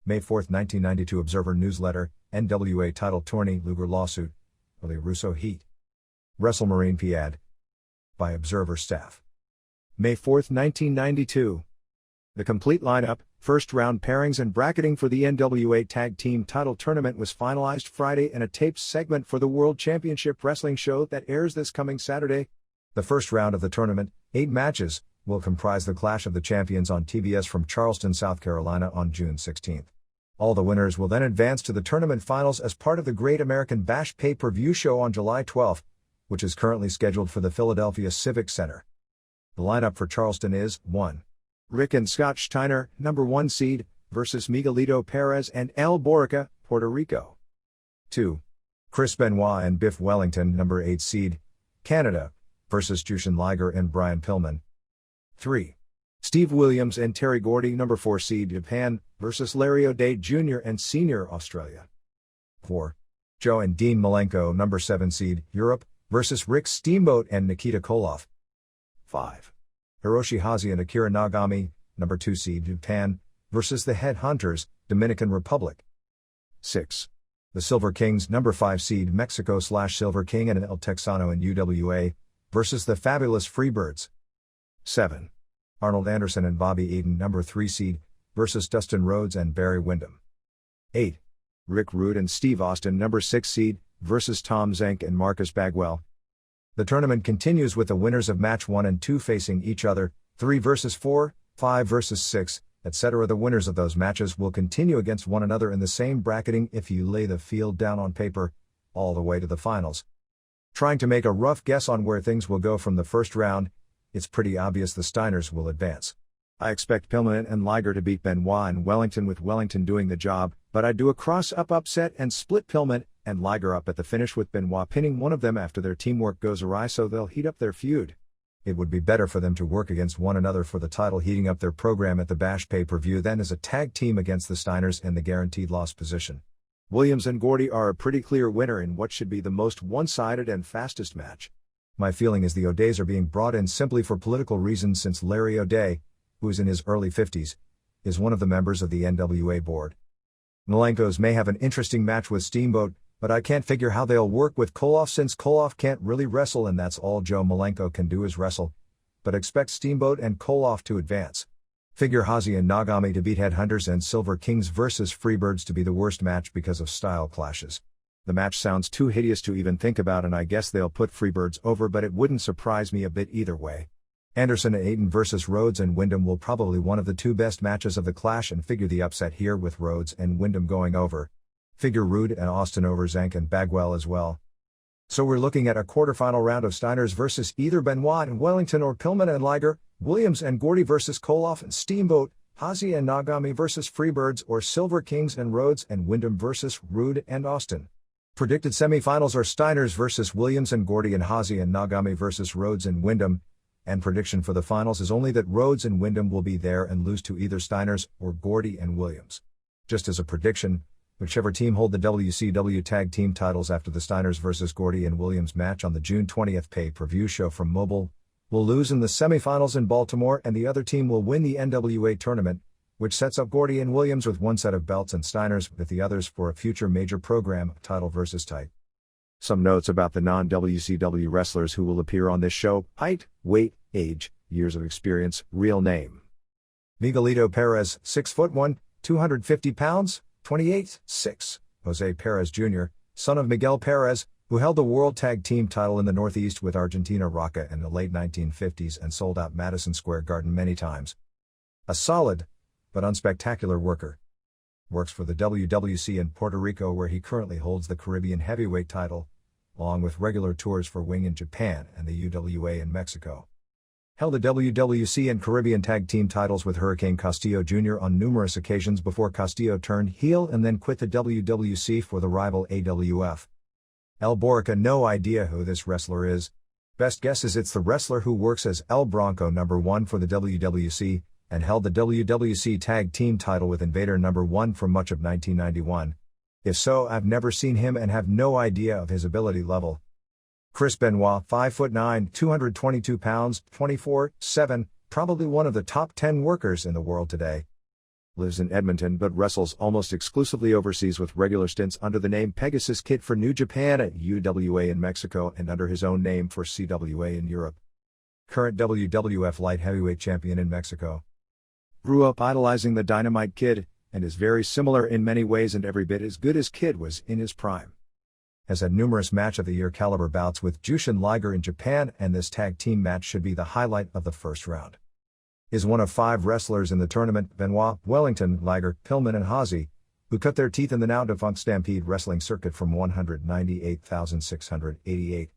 May 4, 1992 Observer Newsletter, NWA title TOURNEY LUGER lawsuit, early RUSSO heat. WrestleMarine Piad. By Observer staff. May 4, 1992. The complete lineup, first round pairings and bracketing for the NWA Tag Team Title Tournament was finalized Friday in a taped segment for the World Championship Wrestling show that airs this coming Saturday. The first round of the tournament, 8 matches, will comprise the Clash of the Champions on TBS from Charleston, South Carolina on June 16. All the winners will then advance to the tournament finals as part of the Great American Bash pay-per-view show on July 12, which is currently scheduled for the Philadelphia Civic Center. The lineup for Charleston is 1. Rick and Scott Steiner, number 1 seed, versus Miguelito Perez and El Borica, Puerto Rico. 2. Chris Benoit and Biff Wellington, number 8 seed, Canada, versus Pillman and Liger and Brian Pillman. 3. Steve Williams and Terry Gordy, number 4 seed, Japan, versus Larry O'Day Jr. and Sr., Australia. 4. Joe and Dean Malenko, number 7 seed, Europe, versus Rick Steamboat and Nikita Koloff. 5. Hiroshi Hazi and Akira Nagami, number 2 seed, Japan, versus the Headhunters, Dominican Republic. 6. The Silver Kings, number 5 seed, Mexico/Silver King and El Texano and UWA, versus the Fabulous Freebirds. 7. Arnold Anderson and Bobby Eaton, number 3 seed, versus Dustin Rhodes and Barry Windham. 8. Rick Rude and Steve Austin, number 6 seed, versus Tom Zenk and Marcus Bagwell. The tournament continues with the winners of match 1 and 2 facing each other, 3 versus 4, 5 versus 6, etc. The winners of those matches will continue against one another in the same bracketing if you lay the field down on paper, all the way to the finals. Trying to make a rough guess on where things will go from the first round, it's pretty obvious the Steiners will advance. I expect Pillman and Liger to beat Benoit and Wellington, with Wellington doing the job, but I'd do a cross-up upset and split Pillman and Liger up at the finish, with Benoit pinning one of them after their teamwork goes awry, so they'll heat up their feud. It would be better for them to work against one another for the title, heating up their program at the Bash pay-per-view than as a tag team against the Steiners in the guaranteed loss position. Williams and Gordy are a pretty clear winner in what should be the most one-sided and fastest match. My feeling is the O'Days are being brought in simply for political reasons, since Larry O'Day, who is in his early 50s, is one of the members of the NWA board. Malenkos may have an interesting match with Steamboat, but I can't figure how they'll work with Koloff, since Koloff can't really wrestle and that's all Joe Malenko can do is wrestle, but expect Steamboat and Koloff to advance. Figure Hazi and Nagami to beat Headhunters and Silver Kings versus Freebirds to be the worst match because of style clashes. The match sounds too hideous to even think about, and I guess they'll put Freebirds over, but it wouldn't surprise me a bit either way. Anderson and Ayton versus Rhodes and Windham will probably one of the 2 best matches of the Clash, and figure the upset here with Rhodes and Windham going over. Figure Rude and Austin over Zenk and Bagwell as well. So we're looking at a quarterfinal round of Steiners versus either Benoit and Wellington or Pillman and Liger, Williams and Gordy versus Koloff and Steamboat, Hazi and Nagami versus Freebirds, or Silver Kings and Rhodes and Windham versus Rude and Austin. Predicted semifinals are Steiners versus Williams and Gordy and Hazi and Nagami versus Rhodes and Windham, and prediction for the finals is only that Rhodes and Windham will be there and lose to either Steiners or Gordy and Williams. Just as a prediction, whichever team hold the WCW Tag Team titles after the Steiners versus Gordy and Williams match on the June 20th pay-per-view show from Mobile, will lose in the semifinals in Baltimore, and the other team will win the NWA tournament, which sets up Gordy and Williams with one set of belts and Steiners with the others for a future major program, title versus title. Some notes about the non-WCW wrestlers who will appear on this show: height, weight, age, years of experience, real name. Miguelito Perez, 6'1", 250 pounds, 28'6". Jose Perez Jr., son of Miguel Perez, who held the World Tag Team title in the Northeast with Argentina Rocca in the late 1950s and sold out Madison Square Garden many times. A solid, but unspectacular worker. Works for the WWC in Puerto Rico, where he currently holds the Caribbean heavyweight title, along with regular tours for Wing in Japan and the UWA in Mexico. Held the WWC and Caribbean Tag Team titles with Hurricane Castillo Jr. on numerous occasions before Castillo turned heel and then quit the WWC for the rival AWF. El Borica, no idea who this wrestler is. Best guess is it's the wrestler who works as El Bronco number 1 for the WWC, and held the WWC Tag Team title with Invader number 1 for much of 1991. If so, I've never seen him and have no idea of his ability level. Chris Benoit, 5'9", 222 pounds, 24'7", probably one of the top 10 workers in the world today. Lives in Edmonton but wrestles almost exclusively overseas with regular stints under the name Pegasus Kid for New Japan at UWA in Mexico and under his own name for CWA in Europe. Current WWF Light Heavyweight Champion in Mexico. Grew up idolizing the Dynamite Kid, and is very similar in many ways and every bit as good as Kid was in his prime. Has had numerous Match of the Year caliber bouts with Jushin Liger in Japan, and this tag team match should be the highlight of the first round. Is one of 5 wrestlers in the tournament, Benoit, Wellington, Liger, Pillman and Hosey, who cut their teeth in the now defunct Stampede Wrestling circuit from 198,688.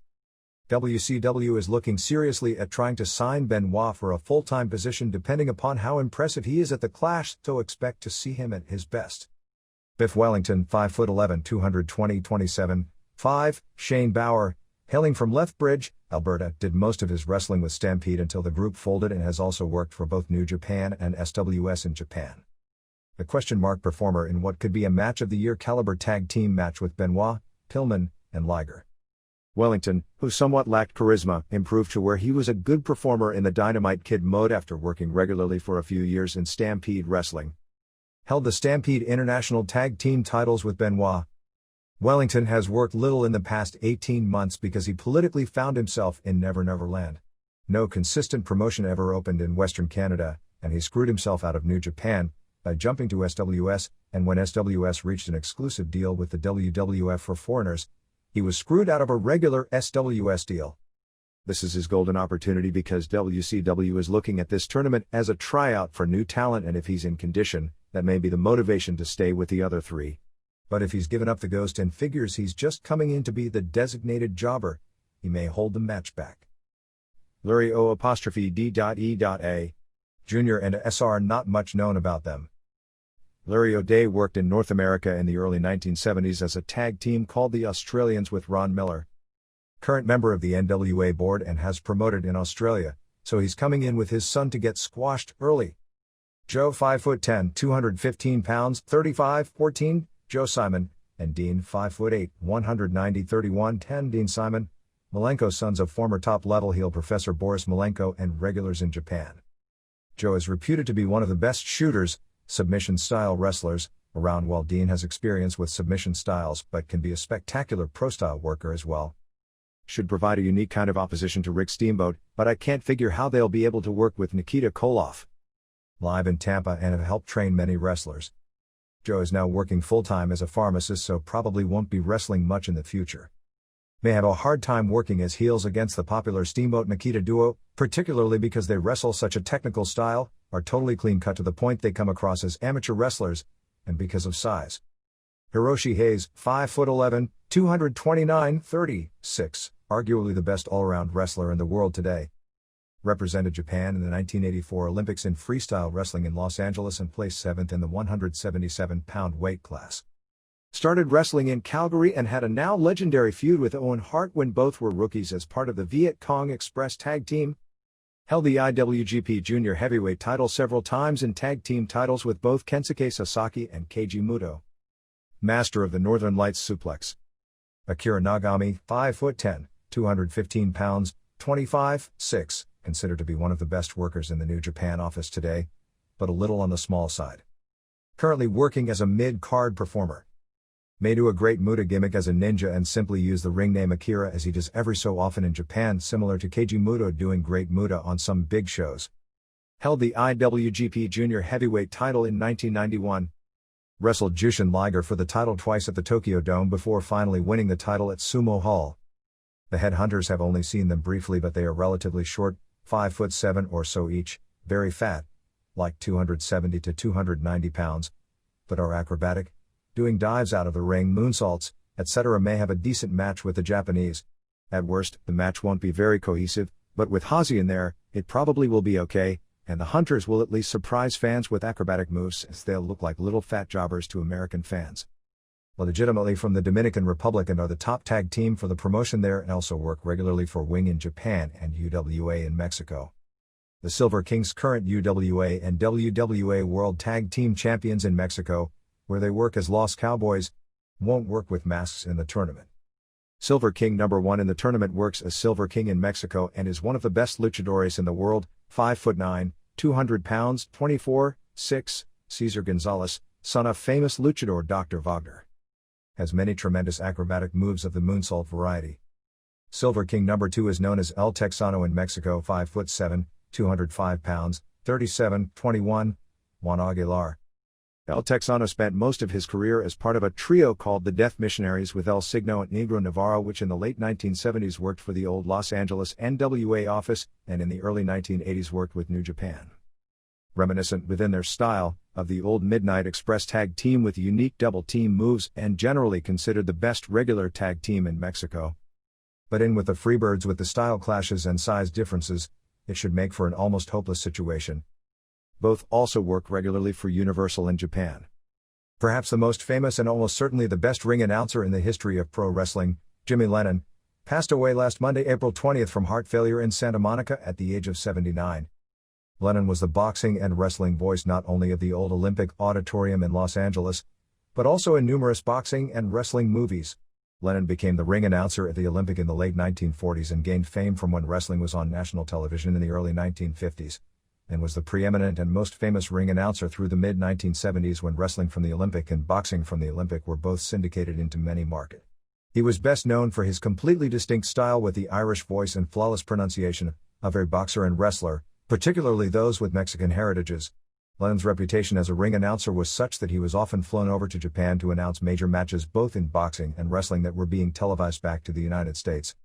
WCW is looking seriously at trying to sign Benoit for a full-time position depending upon how impressive he is at the Clash, so expect to see him at his best. Biff Wellington, 5'11", 220-27, 5, Shane Bauer, hailing from Lethbridge, Alberta, did most of his wrestling with Stampede until the group folded and has also worked for both New Japan and SWS in Japan. The question mark performer in what could be a Match of the Year caliber tag team match with Benoit, Pillman, and Liger. Wellington, who somewhat lacked charisma, improved to where he was a good performer in the Dynamite Kid mode after working regularly for a few years in Stampede Wrestling. Held the Stampede International Tag Team titles with Benoit. Wellington has worked little in the past 18 months because he politically found himself in Never Never Land. No consistent promotion ever opened in Western Canada, and he screwed himself out of New Japan by jumping to SWS, and when SWS reached an exclusive deal with the WWF for foreigners, he was screwed out of a regular SWS deal. This is his golden opportunity because WCW is looking at this tournament as a tryout for new talent, and if he's in condition, that may be the motivation to stay with the other 3. But if he's given up the ghost and figures he's just coming in to be the designated jobber, he may hold the match back. Larry O''D.E.A. Jr. and SR, not much known about them. Larry O'Day worked in North America in the early 1970s as a tag team called the Australians with Ron Miller. Current member of the NWA board and has promoted in Australia, so he's coming in with his son to get squashed early. Joe, 5'10", 215 pounds, 35-14, Joe Simon, and Dean, 5'8", 190-31-10, Dean Simon, Malenko, sons of former top-level heel Professor Boris Malenko and regulars in Japan. Joe is reputed to be one of the best shooters, submission-style wrestlers around, while Dean has experience with submission styles but can be a spectacular pro-style worker as well. Should provide a unique kind of opposition to Rick Steamboat, but I can't figure how they'll be able to work with Nikita Koloff. Live in Tampa and have helped train many wrestlers. Joe is now working full-time as a pharmacist, so probably won't be wrestling much in the future. May have a hard time working as heels against the popular Steamboat Nikita duo, particularly because they wrestle such a technical style, are totally clean-cut to the point they come across as amateur wrestlers, and because of size. Hiroshi Hayes, 5'11", 229-36, arguably the best all-around wrestler in the world today. Represented Japan in the 1984 Olympics in freestyle wrestling in Los Angeles and placed 7th in the 177-pound weight class. Started wrestling in Calgary and had a now legendary feud with Owen Hart when both were rookies as part of the Viet Cong Express tag team. Held the IWGP Junior Heavyweight title several times and tag team titles with both Kensuke Sasaki and Keiji Muto. Master of the Northern Lights Suplex. Akira Nagami, 5'10", 215 pounds, 25-6, considered to be one of the best workers in the New Japan office today, but a little on the small side. Currently working as a mid-card performer. May do a great Muta gimmick as a ninja and simply use the ring name Akira as he does every so often in Japan, similar to Keiji Muto doing great Muta on some big shows. Held the IWGP Junior Heavyweight title in 1991. Wrestled Jushin Liger for the title twice at the Tokyo Dome before finally winning the title at Sumo Hall. The Headhunters have only seen them briefly, but they are relatively short, 5'7" or so each, very fat, like 270 to 290 pounds, but are acrobatic, doing dives out of the ring, moonsaults, etc. May have a decent match with the Japanese. At worst, the match won't be very cohesive, but with Hosey in there, it probably will be okay, and the Hunters will at least surprise fans with acrobatic moves as they'll look like little fat jobbers to American fans. Legitimately from the Dominican Republic and are the top tag team for the promotion there, and also work regularly for Wing in Japan and UWA in Mexico. The Silver Kings, current UWA and WWA World Tag Team Champions in Mexico, where they work as Los Cowboys, won't work with masks in the tournament. Silver King number 1 in the tournament works as Silver King in Mexico and is one of the best luchadores in the world, 5'9", 200 pounds, 24-6, Cesar Gonzalez, son of famous luchador Dr. Wagner. Has many tremendous acrobatic moves of the moonsault variety. Silver King number 2 is known as El Texano in Mexico, 5'7", 205 pounds, 37-21, Juan Aguilar. El Texano spent most of his career as part of a trio called the Death Missionaries with El Signo and Negro Navarro, which in the late 1970s worked for the old Los Angeles NWA office, and in the early 1980s worked with New Japan. Reminiscent within their style of the old Midnight Express tag team with unique double team moves and generally considered the best regular tag team in Mexico. But in with the Freebirds with the style clashes and size differences, it should make for an almost hopeless situation. Both also work regularly for Universal in Japan. Perhaps the most famous and almost certainly the best ring announcer in the history of pro wrestling, Jimmy Lennon, passed away last Monday, April 20th from heart failure in Santa Monica at the age of 79. Lennon was the boxing and wrestling voice not only of the old Olympic Auditorium in Los Angeles, but also in numerous boxing and wrestling movies. Lennon became the ring announcer at the Olympic in the late 1940s and gained fame from when wrestling was on national television in the early 1950s, and was the preeminent and most famous ring announcer through the mid-1970s when wrestling from the Olympic and boxing from the Olympic were both syndicated into many markets. He was best known for his completely distinct style with the Irish voice and flawless pronunciation of every boxer and wrestler, particularly those with Mexican heritages. Lennon's reputation as a ring announcer was such that he was often flown over to Japan to announce major matches both in boxing and wrestling that were being televised back to the United States.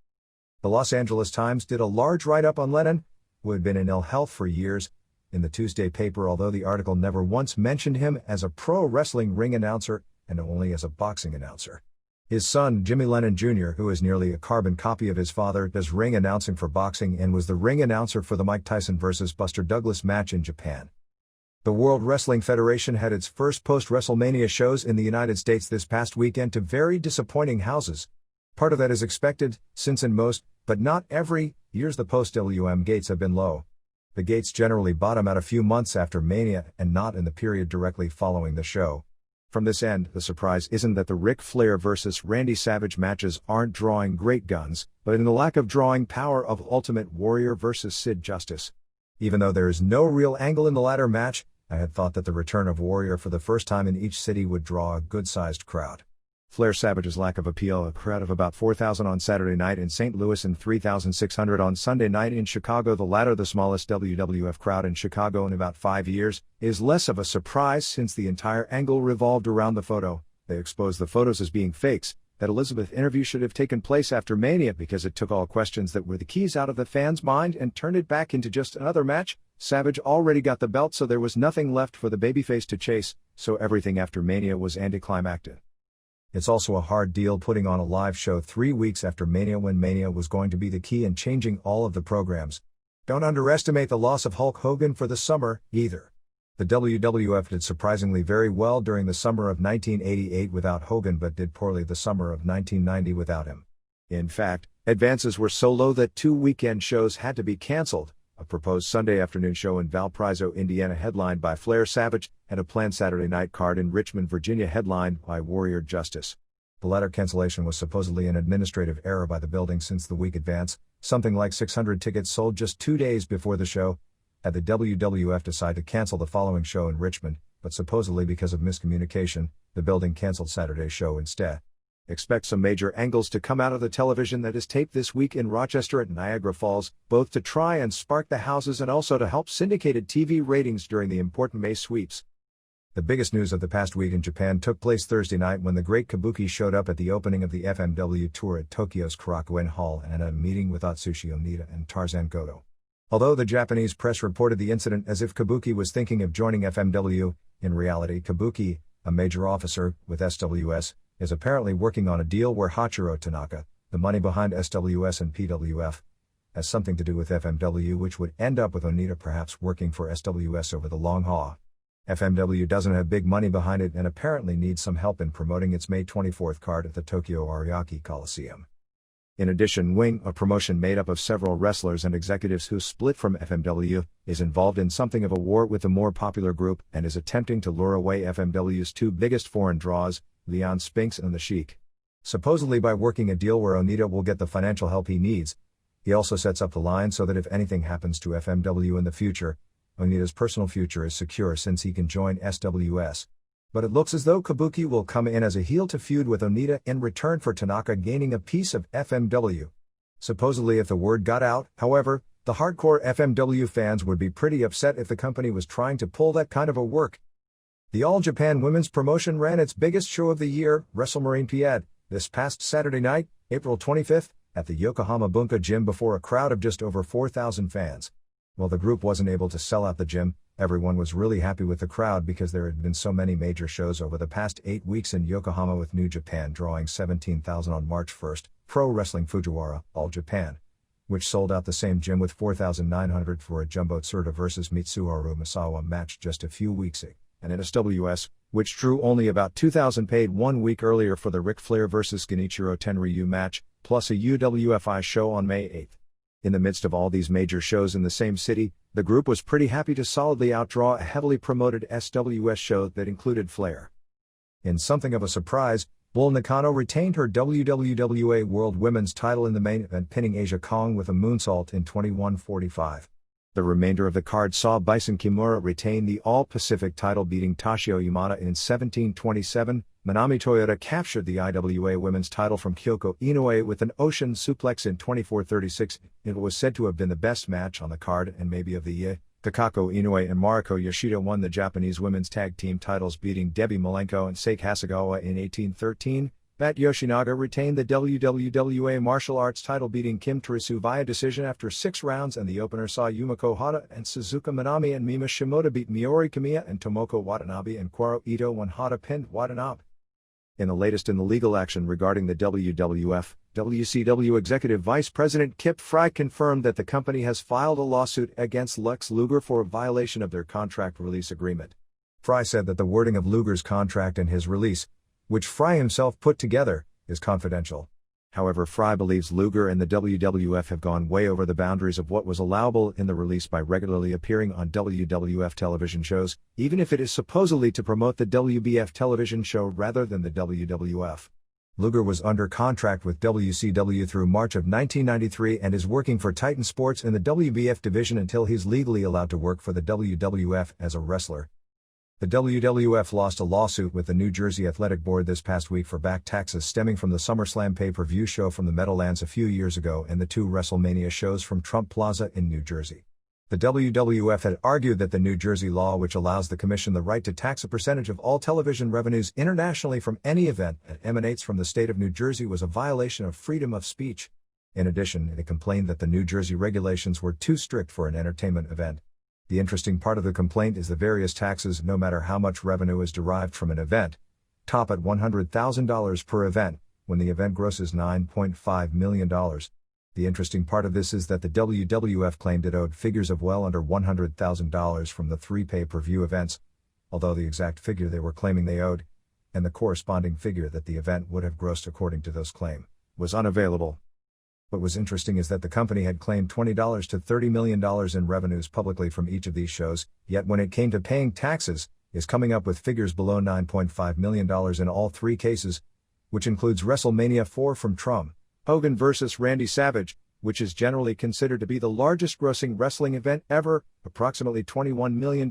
The Los Angeles Times did a large write-up on Lennon, who had been in ill health for years, in the Tuesday paper, although the article never once mentioned him as a pro wrestling ring announcer and only as a boxing announcer. His son, Jimmy Lennon Jr., who is nearly a carbon copy of his father, does ring announcing for boxing and was the ring announcer for the Mike Tyson vs. Buster Douglas match in Japan. The World Wrestling Federation had its first post-WrestleMania shows in the United States this past weekend to very disappointing houses. Part of that is expected, since in most, but not every, years the post-WM gates have been low. The gates generally bottom out a few months after Mania and not in the period directly following the show. From this end, the surprise isn't that the Ric Flair vs. Randy Savage matches aren't drawing great guns, but in the lack of drawing power of Ultimate Warrior vs. Sid Justice. Even though there is no real angle in the latter match, I had thought that the return of Warrior for the first time in each city would draw a good-sized crowd. Flair Savage's lack of appeal, a crowd of about 4,000 on Saturday night in St. Louis and 3,600 on Sunday night in Chicago, the latter the smallest WWF crowd in Chicago in about 5 years, is less of a surprise since the entire angle revolved around the photo. They exposed the photos as being fakes. That Elizabeth interview should have taken place after Mania because it took all questions that were the keys out of the fans' mind and turned it back into just another match. Savage already got the belt, so there was nothing left for the babyface to chase, so everything after Mania was anticlimactic. It's also a hard deal putting on a live show 3 weeks after Mania when Mania was going to be the key in changing all of the programs. Don't underestimate the loss of Hulk Hogan for the summer, either. The WWF did surprisingly very well during the summer of 1988 without Hogan but did poorly the summer of 1990 without him. In fact, advances were so low that 2 weekend shows had to be canceled. A proposed Sunday afternoon show in Valparaiso, Indiana headlined by Flair Savage, and a planned Saturday night card in Richmond, Virginia headlined by Warrior Justice. The latter cancellation was supposedly an administrative error by the building since the week advance, something like 600 tickets sold just 2 days before the show. Had the WWF decided to cancel the following show in Richmond, but supposedly because of miscommunication, the building canceled Saturday's show instead. Expect some major angles to come out of the television that is taped this week in Rochester and Niagara Falls, both to try and spark the houses and also to help syndicated TV ratings during the important May sweeps. The biggest news of the past week in Japan took place Thursday night when the great Kabuki showed up at the opening of the FMW tour at Tokyo's Korakuen Hall and a meeting with Atsushi Onita and Tarzan Goto. Although the Japanese press reported the incident as if Kabuki was thinking of joining FMW, in reality Kabuki, a major officer with SWS, is apparently working on a deal where Hachiro Tanaka, the money behind SWS and PWF, has something to do with FMW, which would end up with Onita perhaps working for SWS over the long haul. FMW doesn't have big money behind it and apparently needs some help in promoting its May 24th card at the Tokyo Ariake Coliseum. In addition, Wing, a promotion made up of several wrestlers and executives who split from FMW, is involved in something of a war with the more popular group and is attempting to lure away FMW's 2 biggest foreign draws, Leon Spinks and the Sheik. Supposedly by working a deal where Onita will get the financial help he needs. He also sets up the line so that if anything happens to FMW in the future, Onita's personal future is secure since he can join SWS. But it looks as though Kabuki will come in as a heel to feud with Onita in return for Tanaka gaining a piece of FMW. Supposedly if the word got out, however, the hardcore FMW fans would be pretty upset if the company was trying to pull that kind of a work. The All Japan Women's Promotion ran its biggest show of the year, WrestleMania Pied, this past Saturday night, April 25th, at the Yokohama Bunka Gym before a crowd of just over 4,000 fans. While the group wasn't able to sell out the gym, everyone was really happy with the crowd because there had been so many major shows over the past 8 weeks in Yokohama, with New Japan drawing 17,000 on March 1st, Pro Wrestling Fujiwara, All Japan, which sold out the same gym with 4,900 for a Jumbo Tsuruta vs Mitsuharu Misawa match just a few weeks ago, and NWS, which drew only about 2,000 paid 1 week earlier for the Ric Flair vs Genichiro Tenryu match, plus a UWFI show on May 8th. In the midst of all these major shows in the same city, the group was pretty happy to solidly outdraw a heavily promoted SWS show that included Flair. In something of a surprise, Bull Nakano retained her WWA World Women's title in the main event, pinning Asia Kong with a moonsault in 21:45. The remainder of the card saw Bison Kimura retain the All-Pacific title, beating Toshio Yamada in 17:27. Manami Toyota captured the IWA Women's title from Kyoko Inoue with an ocean suplex in 24:36. It was said to have been the best match on the card and maybe of the year. Takako Inoue and Mariko Yoshida won the Japanese women's tag team titles, beating Debbie Malenko and Seiki Hasegawa in 18:13. Bat Yoshinaga retained the WWA Martial Arts title, beating Kim Torisu via decision after 6 rounds, and the opener saw Yumiko Hata and Suzuka Minami and Mima Shimoda beat Miori Kamiya and Tomoko Watanabe, and Kwaro Ito when Hata pinned Watanabe. In the latest in the legal action regarding the WWF, WCW Executive Vice President Kip Frey confirmed that the company has filed a lawsuit against Lex Luger for a violation of their contract release agreement. Frey said that the wording of Luger's contract and his release, which Frey himself put together, is confidential. However, Frey believes Luger and the WWF have gone way over the boundaries of what was allowable in the release by regularly appearing on WWF television shows, even if it is supposedly to promote the WBF television show rather than the WWF. Luger was under contract with WCW through March of 1993 and is working for Titan Sports in the WBF division until he's legally allowed to work for the WWF as a wrestler. The WWF lost a lawsuit with the New Jersey Athletic Board this past week for back taxes stemming from the SummerSlam pay-per-view show from the Meadowlands a few years ago and the 2 WrestleMania shows from Trump Plaza in New Jersey. The WWF had argued that the New Jersey law, which allows the commission the right to tax a percentage of all television revenues internationally from any event that emanates from the state of New Jersey, was a violation of freedom of speech. In addition, it complained that the New Jersey regulations were too strict for an entertainment event. The interesting part of the complaint is the various taxes, no matter how much revenue is derived from an event, top at $100,000 per event, when the event grosses $9.5 million. The interesting part of this is that the WWF claimed it owed figures of well under $100,000 from the 3 pay-per-view events, although the exact figure they were claiming they owed, and the corresponding figure that the event would have grossed according to those claims, was unavailable. What was interesting is that the company had claimed $20 to $30 million in revenues publicly from each of these shows, yet when it came to paying taxes, is coming up with figures below $9.5 million in all 3 cases, which includes WrestleMania 4 from Trump, Hogan vs. Randy Savage, which is generally considered to be the largest grossing wrestling event ever, approximately $21 million.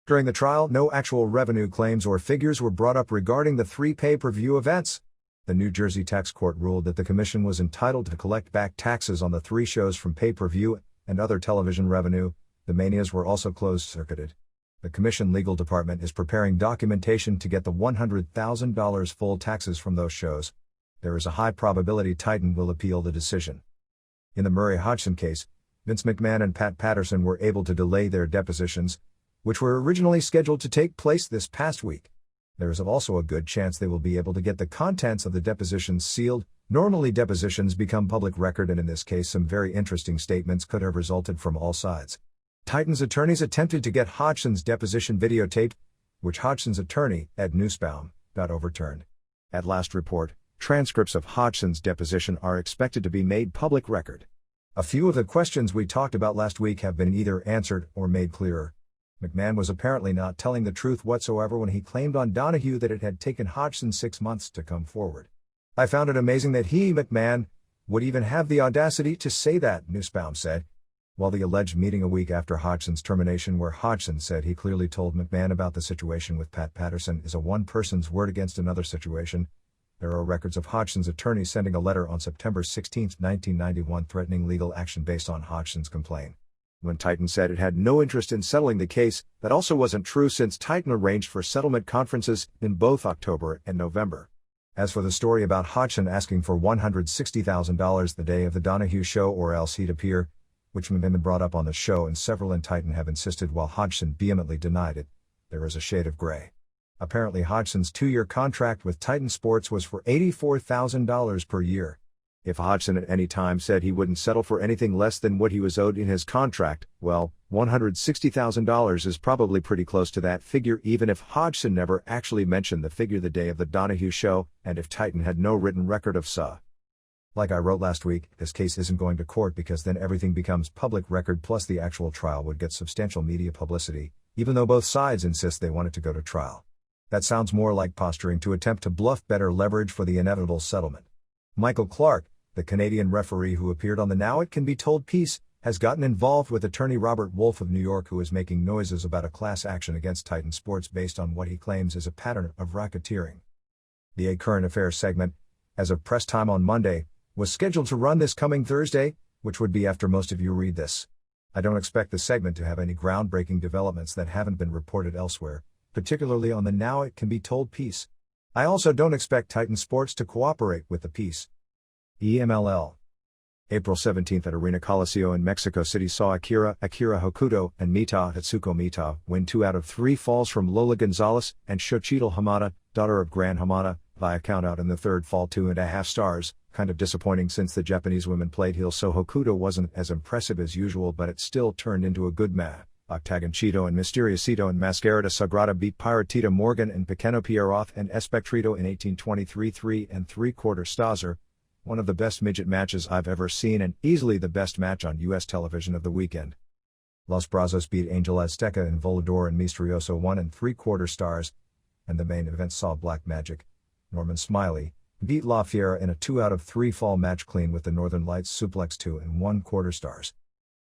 During the trial, no actual revenue claims or figures were brought up regarding the 3 pay-per-view events. The New Jersey tax court ruled that the commission was entitled to collect back taxes on the 3 shows from pay-per-view and other television revenue. The manias were also closed-circuited. The commission legal department is preparing documentation to get the $100,000 full taxes from those shows. There is a high probability Titan will appeal the decision. In the Murray Hodgson case, Vince McMahon and Pat Patterson were able to delay their depositions, which were originally scheduled to take place this past week. There is also a good chance they will be able to get the contents of the depositions sealed. Normally depositions become public record, and in this case some very interesting statements could have resulted from all sides. Titan's attorneys attempted to get Hodgson's deposition videotaped, which Hodgson's attorney, Ed Nussbaum, got overturned. At last report, transcripts of Hodgson's deposition are expected to be made public record. A few of the questions we talked about last week have been either answered or made clearer. McMahon was apparently not telling the truth whatsoever when he claimed on Donahue that it had taken Hodgson 6 months to come forward. I found it amazing that he, McMahon, would even have the audacity to say that, Nussbaum said. While the alleged meeting a week after Hodgson's termination, where Hodgson said he clearly told McMahon about the situation with Pat Patterson, is a one person's word against another situation, there are records of Hodgson's attorney sending a letter on September 16, 1991 threatening legal action based on Hodgson's complaint. When Titan said it had no interest in settling the case, that also wasn't true since Titan arranged for settlement conferences in both October and November. As for the story about Hodgson asking for $160,000 the day of the Donahue show or else he'd appear, which McMahon brought up on the show and several in Titan have insisted while Hodgson vehemently denied it, there is a shade of gray. Apparently Hodgson's 2-year contract with Titan Sports was for $84,000 per year. If Hodgson at any time said he wouldn't settle for anything less than what he was owed in his contract, well, $160,000 is probably pretty close to that figure even if Hodgson never actually mentioned the figure the day of the Donahue show, and if Titan had no written record of SA. Like I wrote last week, this case isn't going to court because then everything becomes public record plus the actual trial would get substantial media publicity, even though both sides insist they want it to go to trial. That sounds more like posturing to attempt to bluff better leverage for the inevitable settlement. Michael Clark, the Canadian referee who appeared on the Now It Can Be Told piece, has gotten involved with attorney Robert Wolf of New York, who is making noises about a class action against Titan Sports based on what he claims is a pattern of racketeering. The A Current Affairs segment, as of press time on Monday, was scheduled to run this coming Thursday, which would be after most of you read this. I don't expect the segment to have any groundbreaking developments that haven't been reported elsewhere, particularly on the Now It Can Be Told piece. I also don't expect Titan Sports to cooperate with the piece. EMLL. April 17 at Arena Coliseo in Mexico City saw Akira Hokuto and Mita Atsuko Mita win 2 out of 3 falls from Lola Gonzalez and Xochitl Hamada, daughter of Gran Hamada, via countout in the third fall 2.5 stars. Kind of disappointing since the Japanese women played heel, so Hokuto wasn't as impressive as usual, but it still turned into a good match. Octagon Cheeto and Misteriosito and Mascarada Sagrada beat Piratita Morgan and Pequeno Pierroth and Espectrito in 1823 3 3/4 Stazer. One of the best midget matches I've ever seen and easily the best match on US television of the weekend. Los Brazos beat Angel Azteca and Volador and Misterioso 1 3/4 stars, and the main event saw Black Magic, Norman Smiley, beat La Fiera in a 2 out of 3 fall match clean with the Northern Lights suplex 2 1/4 stars.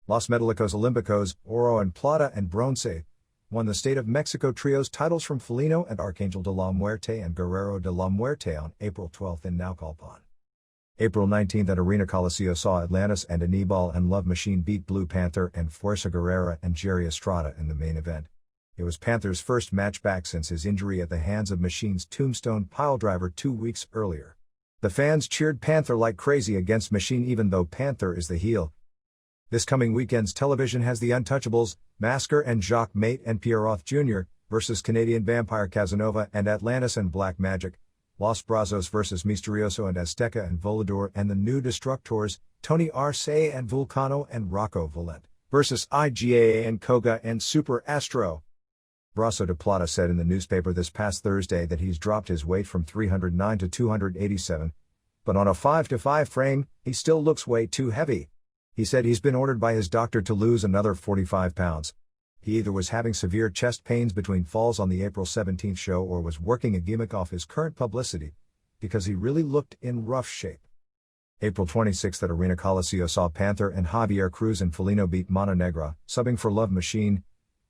Los Medalicos Olimpicos, Oro and Plata and Bronce, won the State of Mexico Trios titles from Felino and Arcangel de la Muerte and Guerrero de la Muerte on April 12 in Naucalpan. April 19 at Arena Coliseo saw Atlantis and Anibal and Love Machine beat Blue Panther and Fuerza Guerrera and Jerry Estrada in the main event. It was Panther's first match back since his injury at the hands of Machine's Tombstone Piledriver 2 weeks earlier. The fans cheered Panther like crazy against Machine even though Panther is the heel. This coming weekend's television has The Untouchables, Masker and Jacques Mate and Pierroth Jr. versus Canadian Vampire Casanova and Atlantis and Black Magic, Los Brazos versus Misterioso and Azteca and Volador and the New Destructors, Tony Arce and Vulcano and Rocco Valente versus IGA and Koga and Super Astro. Brasso de Plata said in the newspaper this past Thursday that he's dropped his weight from 309 to 287, but on a 5-5 frame, he still looks way too heavy. He said he's been ordered by his doctor to lose another 45 pounds. He either was having severe chest pains between falls on the April 17 show or was working a gimmick off his current publicity, because he really looked in rough shape. April 26 at Arena Coliseo saw Panther and Javier Cruz and Felino beat Mano Negra, subbing for Love Machine,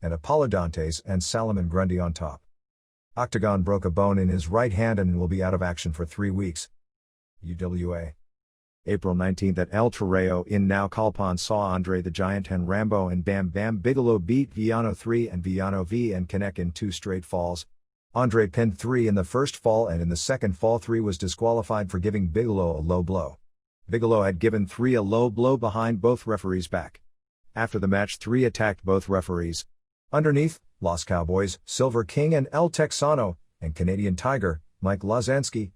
and Apollo Dantes and Salomon Grundy on top. Octagon broke a bone in his right hand and will be out of action for 3 weeks. UWA. April 19 at El Torreo in Naucalpan saw Andre the Giant and Rambo and Bam Bam Bigelow beat Villano 3 and Villano V and Connect in 2 straight falls. Andre pinned 3 in the first fall and in the second fall 3 was disqualified for giving Bigelow a low blow. Bigelow had given 3 a low blow behind both referees' back. After the match 3 attacked both referees. Underneath, Los Cowboys, Silver King and El Texano, and Canadian Tiger, Mike Lazansky,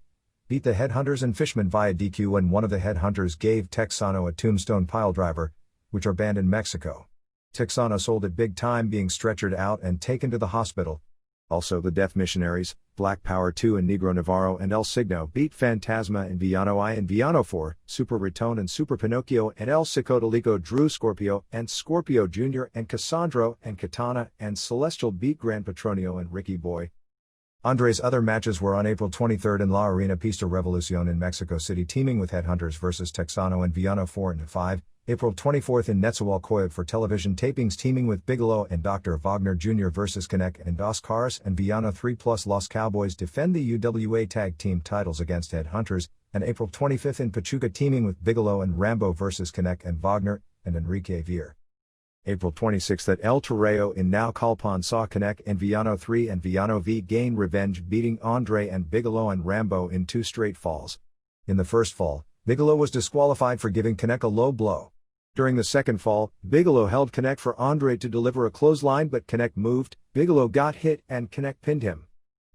beat the Headhunters and Fishman via DQ when one of the Headhunters gave Texano a Tombstone Piledriver, which are banned in Mexico. Texano sold it big time, being stretchered out and taken to the hospital. Also the Death Missionaries, Black Power 2 and Negro Navarro and El Signo beat Fantasma and Villano I and Villano 4, Super Raton and Super Pinocchio and El Psicodelico Drew Scorpio and Scorpio Jr. and Cassandro and Katana and Celestial beat Gran Petronio and Ricky Boy. Andre's other matches were on April 23 in La Arena Pista Revolucion in Mexico City, teaming with Headhunters versus Texano and Villano 4 and 5, April 24 in Netsuwal Koyot for television tapings teaming with Bigelow and Dr. Wagner Jr. vs. Connect and Oscars and Villano 3 plus Los Cowboys defend the UWA tag team titles against Headhunters, and April 25 in Pachuca teaming with Bigelow and Rambo vs. Connect and Wagner and Enrique Vier. April 26 at El Torreo in Naucalpan saw Connect and Villano 3 and Villano V gain revenge, beating Andre and Bigelow and Rambo in 2 straight falls. In the first fall, Bigelow was disqualified for giving Connect a low blow. During the second fall, Bigelow held Connect for Andre to deliver a clothesline, but Connect moved, Bigelow got hit and Connect pinned him.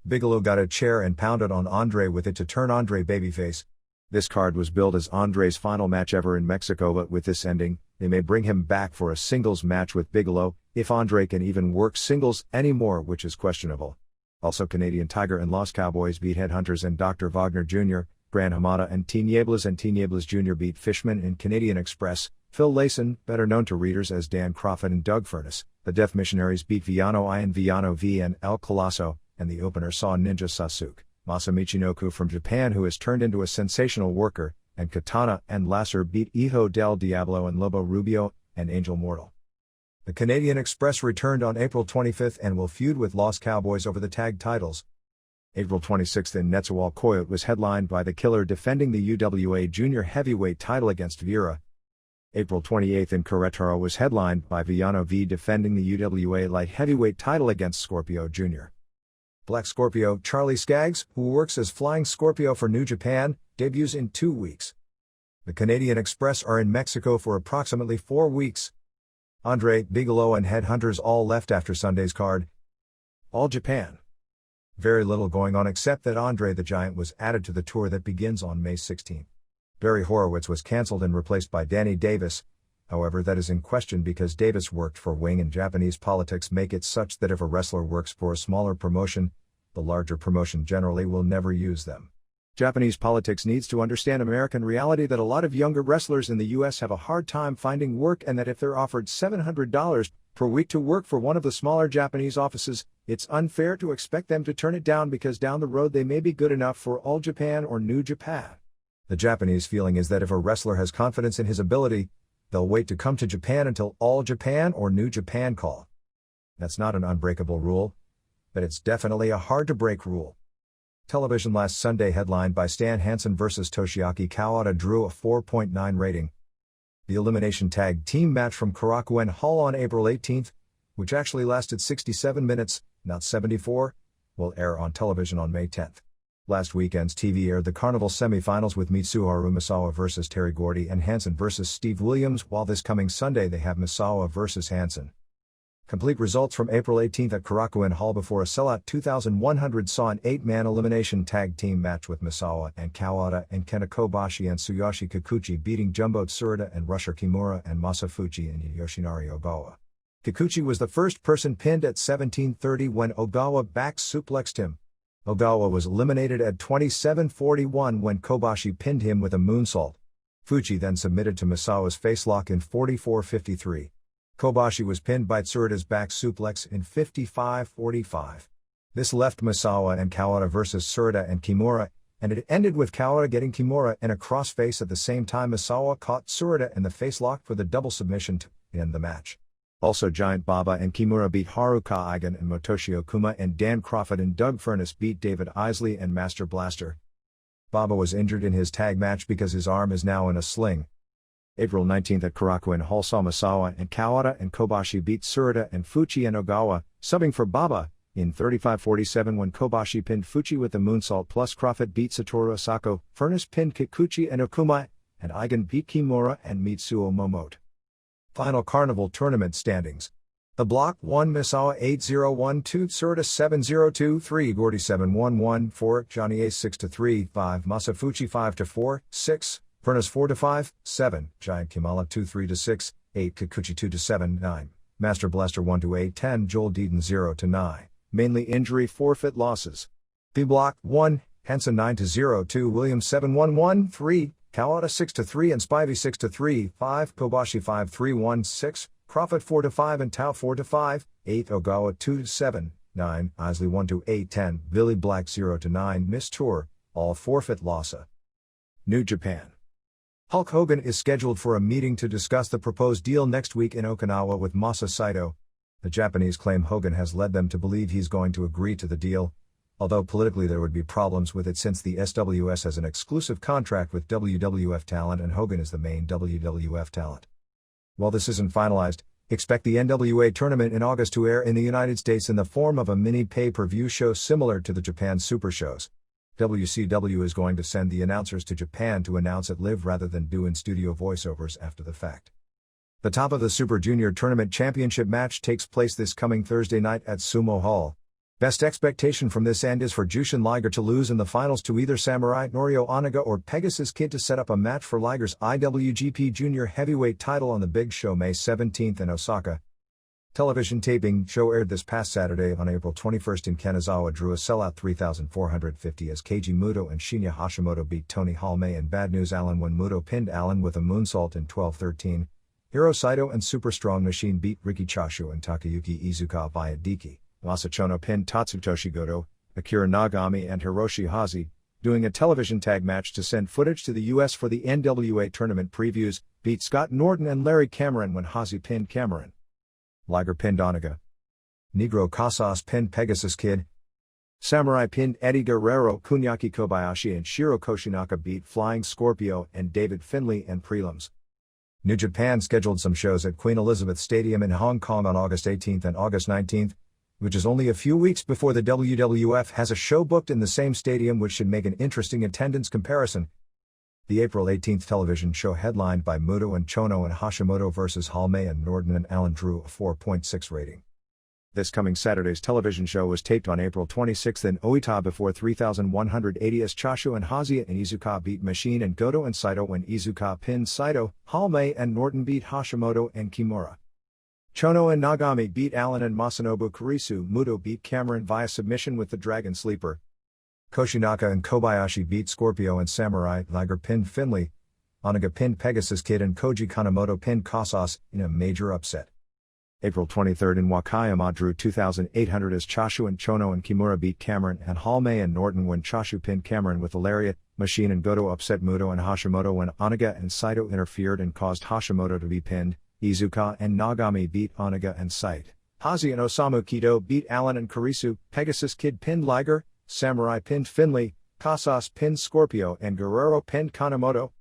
Bigelow got a chair and pounded on Andre with it to turn Andre babyface. This card was billed as Andre's final match ever in Mexico, but with this ending, they may bring him back for a singles match with Bigelow, if Andre can even work singles anymore, which is questionable. Also, Canadian Tiger and Los Cowboys beat Headhunters and Dr. Wagner Jr., Gran Hamada and Tinieblas Jr. beat Fishman and Canadian Express. Phil Layson, better known to readers as Dan Crawford and Doug Furness, the Death Missionaries beat Villano I and Villano V and El Colosso, and the opener saw Ninja Sasuke, Masamichinoku from Japan, who has turned into a sensational worker, and Katana and Lasser beat Hijo del Diablo and Lobo Rubio and Angel Mortal. The Canadian Express returned on April 25 and will feud with Los Cowboys over the tag titles. April 26 in Netsuwal Koyot was headlined by The Killer defending the UWA Junior Heavyweight title against Vera. April 28 in Querétaro was headlined by Villano V defending the UWA Light Heavyweight title against Scorpio Jr. Black Scorpio, Charlie Skaggs, who works as Flying Scorpio for New Japan, debuts in 2 weeks. The Canadian Express are in Mexico for approximately 4 weeks. Andre, Bigelow and Headhunters all left after Sunday's card. All Japan. Very little going on except that Andre the Giant was added to the tour that begins on May 16. Barry Horowitz was cancelled and replaced by Danny Davis. However, that is in question because Davis worked for Wing, and Japanese politics make it such that if a wrestler works for a smaller promotion, the larger promotion generally will never use them. Japanese politics needs to understand American reality that a lot of younger wrestlers in the US have a hard time finding work, and that if they're offered $700 per week to work for one of the smaller Japanese offices, it's unfair to expect them to turn it down because down the road they may be good enough for All Japan or New Japan. The Japanese feeling is that if a wrestler has confidence in his ability, they'll wait to come to Japan until All Japan or New Japan call. That's not an unbreakable rule, but it's definitely a hard-to-break rule. Television last Sunday headlined by Stan Hansen vs. Toshiaki Kawada drew a 4.9 rating. The Elimination Tag Team match from Korakuen Hall on April 18, which actually lasted 67 minutes, not 74, will air on television on May 10. Last weekend's TV aired the Carnival semifinals with Mitsuharu Misawa vs. Terry Gordy and Hansen vs. Steve Williams, while this coming Sunday they have Misawa vs. Hansen. Complete results from April 18 at Korakuen Hall before a sellout 2,100 saw an 8-man elimination tag team match with Misawa and Kawada and Kenta Kobashi and Tsuyoshi Kikuchi beating Jumbo Tsuruta and Rusher Kimura and Masafuchi and Yoshinari Ogawa. Kikuchi was the first person pinned at 17:30 when Ogawa back suplexed him. Ogawa was eliminated at 27:41 when Kobashi pinned him with a moonsault. Fuchi then submitted to Misawa's facelock in 44:53. Kobashi was pinned by Tsuruta's back suplex in 55:45. This left Misawa and Kawada vs. Tsuruta and Kimura, and it ended with Kawada getting Kimura in a crossface at the same time Misawa caught Tsuruta in the facelock for the double submission to end the match. Also, Giant Baba and Kimura beat Haruka Eigen and Motoshi Okuma, and Dan Crawford and Doug Furness beat David Isley and Master Blaster. Baba was injured in his tag match because his arm is now in a sling. April 19 at Korakuen Hall saw Misawa and Kawada and Kobashi beat Tsuruta and Fuchi and Ogawa, subbing for Baba, in 35:47 when Kobashi pinned Fuchi with the moonsault plus Crawford beat Satoru Asako, Furness pinned Kikuchi and Okuma, and Eigen beat Kimura and Mitsuo Momoto. Final Carnival Tournament standings. The Block 1 Misawa 8-0-1-2, Tsuruta 7-0-2-3, Gordy 7-1-1-4, Johnny Ace 6-3-5, Masafuchi 5-4, 6, Furnace 4-5, 7, Giant Kimala 2-3-6, 8, Kikuchi 2-7, 9, Master Blaster 1-8, 10, Joel Deedon 0-9, mainly injury forfeit losses. B Block 1, Henson 9-0-2, Williams 7-1-1, 3, Kawada 6-3 and Spivey 6-3, 5, Kobashi 5-3-1, 6, Crawford 4-5 and Tao 4-5, 8, Ogawa 2-7, 9, Isley 1-8, 10, Billy Black 0-9, Miss Tour, all forfeit lossa. New Japan. Hulk Hogan is scheduled for a meeting to discuss the proposed deal next week in Okinawa with Masa Saito. The Japanese claim Hogan has led them to believe he's going to agree to the deal, although politically there would be problems with it since the SWS has an exclusive contract with WWF talent and Hogan is the main WWF talent. While this isn't finalized, expect the NWA tournament in August to air in the United States in the form of a mini pay-per-view show similar to the Japan Super Shows. WCW is going to send the announcers to Japan to announce it live rather than do in-studio voiceovers after the fact. The top of the Super Junior Tournament Championship match takes place this coming Thursday night at Sumo Hall. Best expectation from this end is for Jushin Liger to lose in the finals to either Samurai Norio Oniga or Pegasus Kid to set up a match for Liger's IWGP Junior Heavyweight title on the Big Show May 17 in Osaka. Television taping show aired this past Saturday on April 21 in Kanazawa drew a sellout 3,450 as Keiji Muto and Shinya Hashimoto beat Tony Halme and Bad News Allen when Muto pinned Allen with a moonsault in 12:13. Hiro Saito and Super Strong Machine beat Riki Choshu and Takayuki Iizuka via Diki. Masachono pinned Tatsutoshi Goto, Akira Nagami and Hiroshi Hazi, doing a television tag match to send footage to the US for the NWA tournament previews, beat Scott Norton and Larry Cameron when Hazi pinned Cameron. Liger pinned Oniga. Negro Casas pinned Pegasus Kid. Samurai pinned Eddie Guerrero, Kunyaki Kobayashi and Shiro Koshinaka beat Flying Scorpio and David Finlay and prelims. New Japan scheduled some shows at Queen Elizabeth Stadium in Hong Kong on August 18 and August 19, which is only a few weeks before the WWF has a show booked in the same stadium, which should make an interesting attendance comparison. The April 18 television show headlined by Muto and Chono and Hashimoto vs. Halme and Norton and Allen drew a 4.6 rating. This coming Saturday's television show was taped on April 26 in Oita before 3,180 as Choshu and Hazi and Iizuka beat Machine and Goto and Saito when Iizuka pinned Saito, Halme and Norton beat Hashimoto and Kimura. Chono and Nagami beat Allen and Masanobu Kurisu. Muto beat Cameron via submission with the Dragon Sleeper. Koshinaka and Kobayashi beat Scorpio and Samurai. Liger pinned Finlay. Oniga pinned Pegasus Kid and Koji Kanemoto pinned Casas in a major upset. April 23 in Wakayama drew 2,800 as Choshu and Chono and Kimura beat Cameron and Halme and Norton when Choshu pinned Cameron with a lariat. Machine and Goto upset Muto and Hashimoto when Oniga and Saito interfered and caused Hashimoto to be pinned. Iizuka and Nagami beat Oniga and Saito. Hazi and Osamu Kido beat Allen and Kurisu. Pegasus Kid pinned Liger. Samurai pinned Finlay, Casas pinned Scorpio and Guerrero pinned Kanemoto.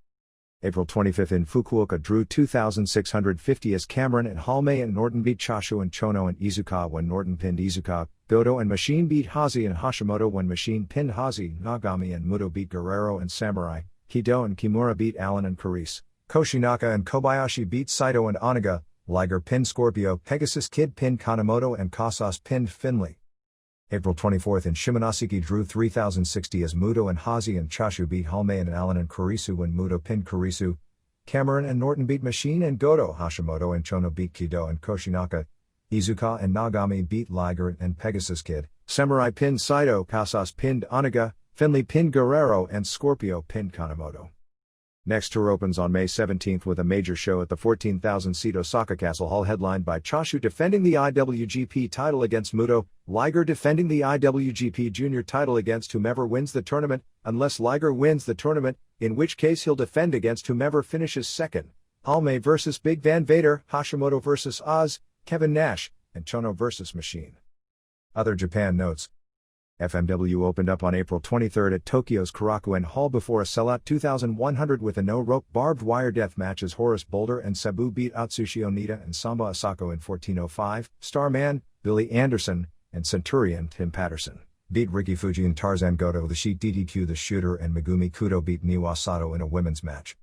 April 25 in Fukuoka drew 2,650 as Cameron and Halme and Norton beat Choshu and Chono and Iizuka when Norton pinned Iizuka. Goto and Machine beat Hazi and Hashimoto when Machine pinned Hazi. Nagami and Muto beat Guerrero and Samurai. Kido and Kimura beat Allen and Kurisu. Koshinaka and Kobayashi beat Saito and Oniga. Liger pinned Scorpio. Pegasus Kid pinned Kanemoto and Casas pinned Finlay. April 24 in Shimonoseki drew 3,060 as Muto and Hazi and Choshu beat Halme and Allen and Kurisu when Muto pinned Kurisu. Cameron and Norton beat Machine and Goto. Hashimoto and Chono beat Kido and Koshinaka. Iizuka and Nagami beat Liger and Pegasus Kid. Samurai pinned Saito. Casas pinned Oniga. Finlay pinned Guerrero and Scorpio pinned Kanemoto. Next tour opens on May 17 with a major show at the 14,000-seat Osaka Castle Hall headlined by Choshu defending the IWGP title against Muto, Liger defending the IWGP Junior title against whomever wins the tournament, unless Liger wins the tournament, in which case he'll defend against whomever finishes second. Halme vs. Big Van Vader, Hashimoto vs. Oz, Kevin Nash, and Chono vs. Machine. Other Japan notes. FMW opened up on April 23 at Tokyo's Korakuen Hall before a sellout 2,100 with a no-rope barbed wire death match as Horace Boulder and Sabu beat Atsushi Onita and Samba Asako in 14:05, Starman, Billy Anderson, and Centurion Tim Patterson beat Riki Fuji and Tarzan Goto. The Sheet DDQ The Shooter and Megumi Kudo beat Niwa Sato in a women's match.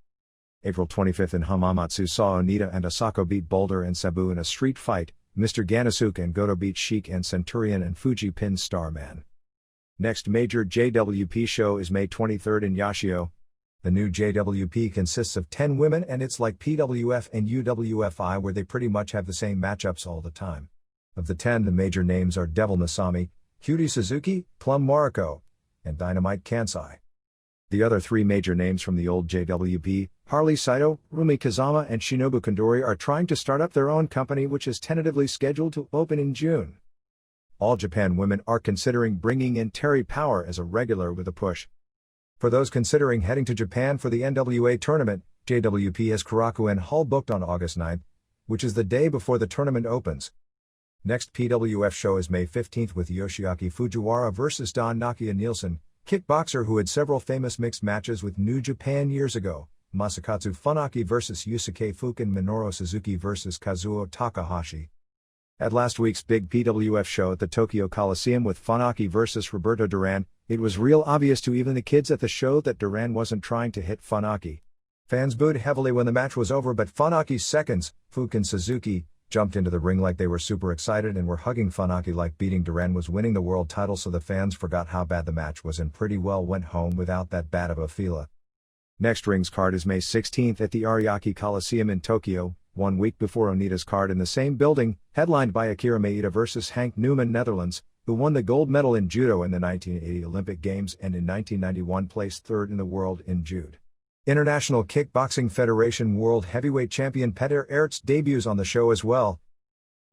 April 25 in Hamamatsu saw Onita and Asako beat Boulder and Sabu in a street fight. Mr. Ganasuke and Goto beat Sheik and Centurion and Fuji pinned Starman. Next major JWP show is May 23 in Yashio. The new JWP consists of 10 women and it's like PWF and UWFI where they pretty much have the same matchups all the time. Of the 10, the major names are Devil Masami, Cutie Suzuki, Plum Mariko, and Dynamite Kansai. The other 3 major names from the old JWP, Harley Saito, Rumi Kazama and Shinobu Kondori are trying to start up their own company which is tentatively scheduled to open in June. All Japan women are considering bringing in Terry Power as a regular with a push. For those considering heading to Japan for the NWA tournament, JWP has Korakuen Hall booked on August 9th, which is the day before the tournament opens. Next PWF show is May 15th with Yoshiaki Fujiwara vs Don Nakia Nielsen, kickboxer who had several famous mixed matches with New Japan years ago, Masakatsu Funaki vs Yusuke Fukin, Minoru Suzuki vs Kazuo Takahashi. At last week's big PWF show at the Tokyo Coliseum with Funaki vs Roberto Duran, it was real obvious to even the kids at the show that Duran wasn't trying to hit Funaki. Fans booed heavily when the match was over, but Funaki's seconds, Fukin Suzuki, jumped into the ring like they were super excited and were hugging Funaki like beating Duran was winning the world title, so the fans forgot how bad the match was and pretty well went home without that bad of a feela. Next ring's card is May 16th at the Ariake Coliseum in Tokyo, 1 week before Onita's card in the same building, headlined by Akira Maeda vs Hank Newman, Netherlands, who won the gold medal in judo in the 1980 Olympic Games and in 1991 placed third in the world in judo. International Kickboxing Federation World Heavyweight Champion Peter Aerts debuts on the show as well.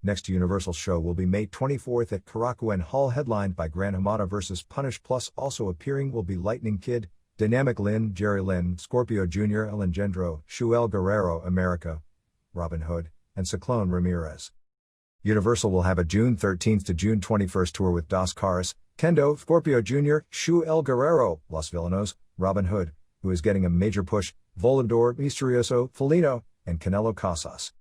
Next Universal show will be May 24th at Korakuen Hall, headlined by Gran Hamada vs Punish, plus also appearing will be Lightning Kid, Dynamic Lynn, Jerry Lynn, Scorpio Jr., El Engendro, Shuel Guerrero, America, Robin Hood, and Cyclone Ramirez. Universal will have a June 13th to June 21st tour with Dos Caras, Kendo, Scorpio Jr., Shuel Guerrero, Los Villanos, Robin Hood, who is getting a major push, Volador, Misterioso, Felino, and Canelo Casas.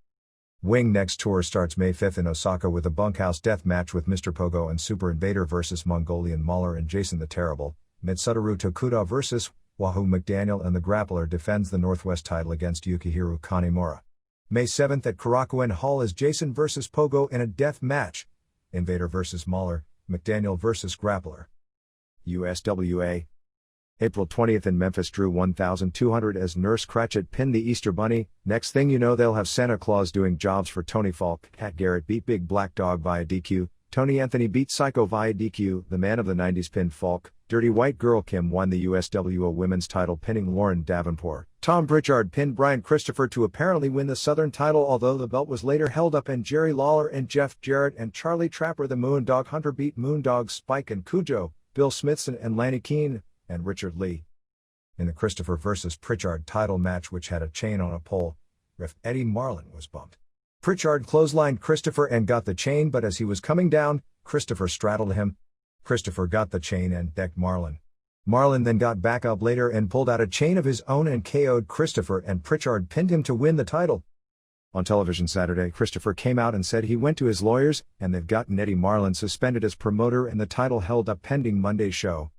Wing next tour starts May 5th in Osaka with a bunkhouse death match with Mr. Pogo and Super Invader vs Mongolian Mauler and Jason the Terrible, Mitsutaru Tokuda vs Wahoo McDaniel, and the grappler defends the Northwest title against Yukihiro Kanimura. May 7th at Korakuen Hall is Jason vs Pogo in a death match, Invader vs Mauler, McDaniel vs grappler. USWA. April 20th in Memphis, Drew 1200 as Nurse Cratchit pinned the Easter Bunny. Next thing you know, they'll have Santa Claus doing jobs for Tony Falk. Pat Garrett beat Big Black Dog via DQ. Tony Anthony beat Psycho via DQ. The man of the 90s pinned Falk. Dirty White Girl Kim won the USWA women's title, pinning Lauren Davenport. Tom Pritchard pinned Brian Christopher to apparently win the Southern title, although the belt was later held up, and Jerry Lawler and Jeff Jarrett and Charlie Trapper the Moondog Hunter beat Moondog, Spike and Cujo, Bill Smithson and Lanny Keene, and Richard Lee. In the Christopher vs. Pritchard title match, which had a chain on a pole, ref Eddie Marlin was bumped. Pritchard clotheslined Christopher and got the chain, but as he was coming down, Christopher straddled him. Christopher got the chain and decked Marlin. Marlin then got back up later and pulled out a chain of his own and KO'd Christopher, and Pritchard pinned him to win the title. On television Saturday, Christopher came out and said he went to his lawyers, and they've gotten Eddie Marlin suspended as promoter and the title held up pending Monday's show.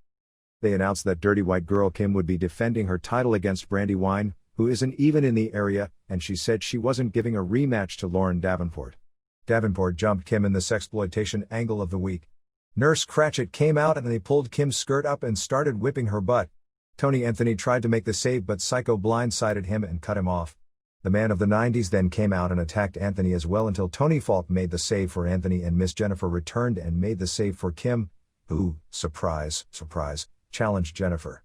They announced that Dirty White Girl Kim would be defending her title against Brandywine, who isn't even in the area, and she said she wasn't giving a rematch to Lauren Davenport. Davenport jumped Kim in the sexploitation angle of the week. Nurse Cratchit came out and they pulled Kim's skirt up and started whipping her butt. Tony Anthony tried to make the save, but Psycho blindsided him and cut him off. The man of the 90s then came out and attacked Anthony as well until Tony Falk made the save for Anthony and Miss Jennifer returned and made the save for Kim, who, surprise, surprise, challenged Jennifer.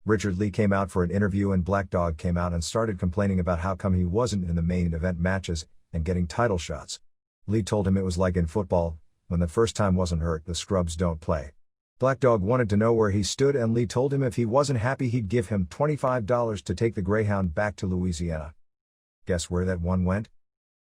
Richard Lee came out for an interview and Black Dog came out and started complaining about how come he wasn't in the main event matches and getting title shots. Lee told him it was like in football, when the first time wasn't hurt, the scrubs don't play. Black Dog wanted to know where he stood and Lee told him if he wasn't happy he'd give him $25 to take the Greyhound back to Louisiana. Guess where that one went?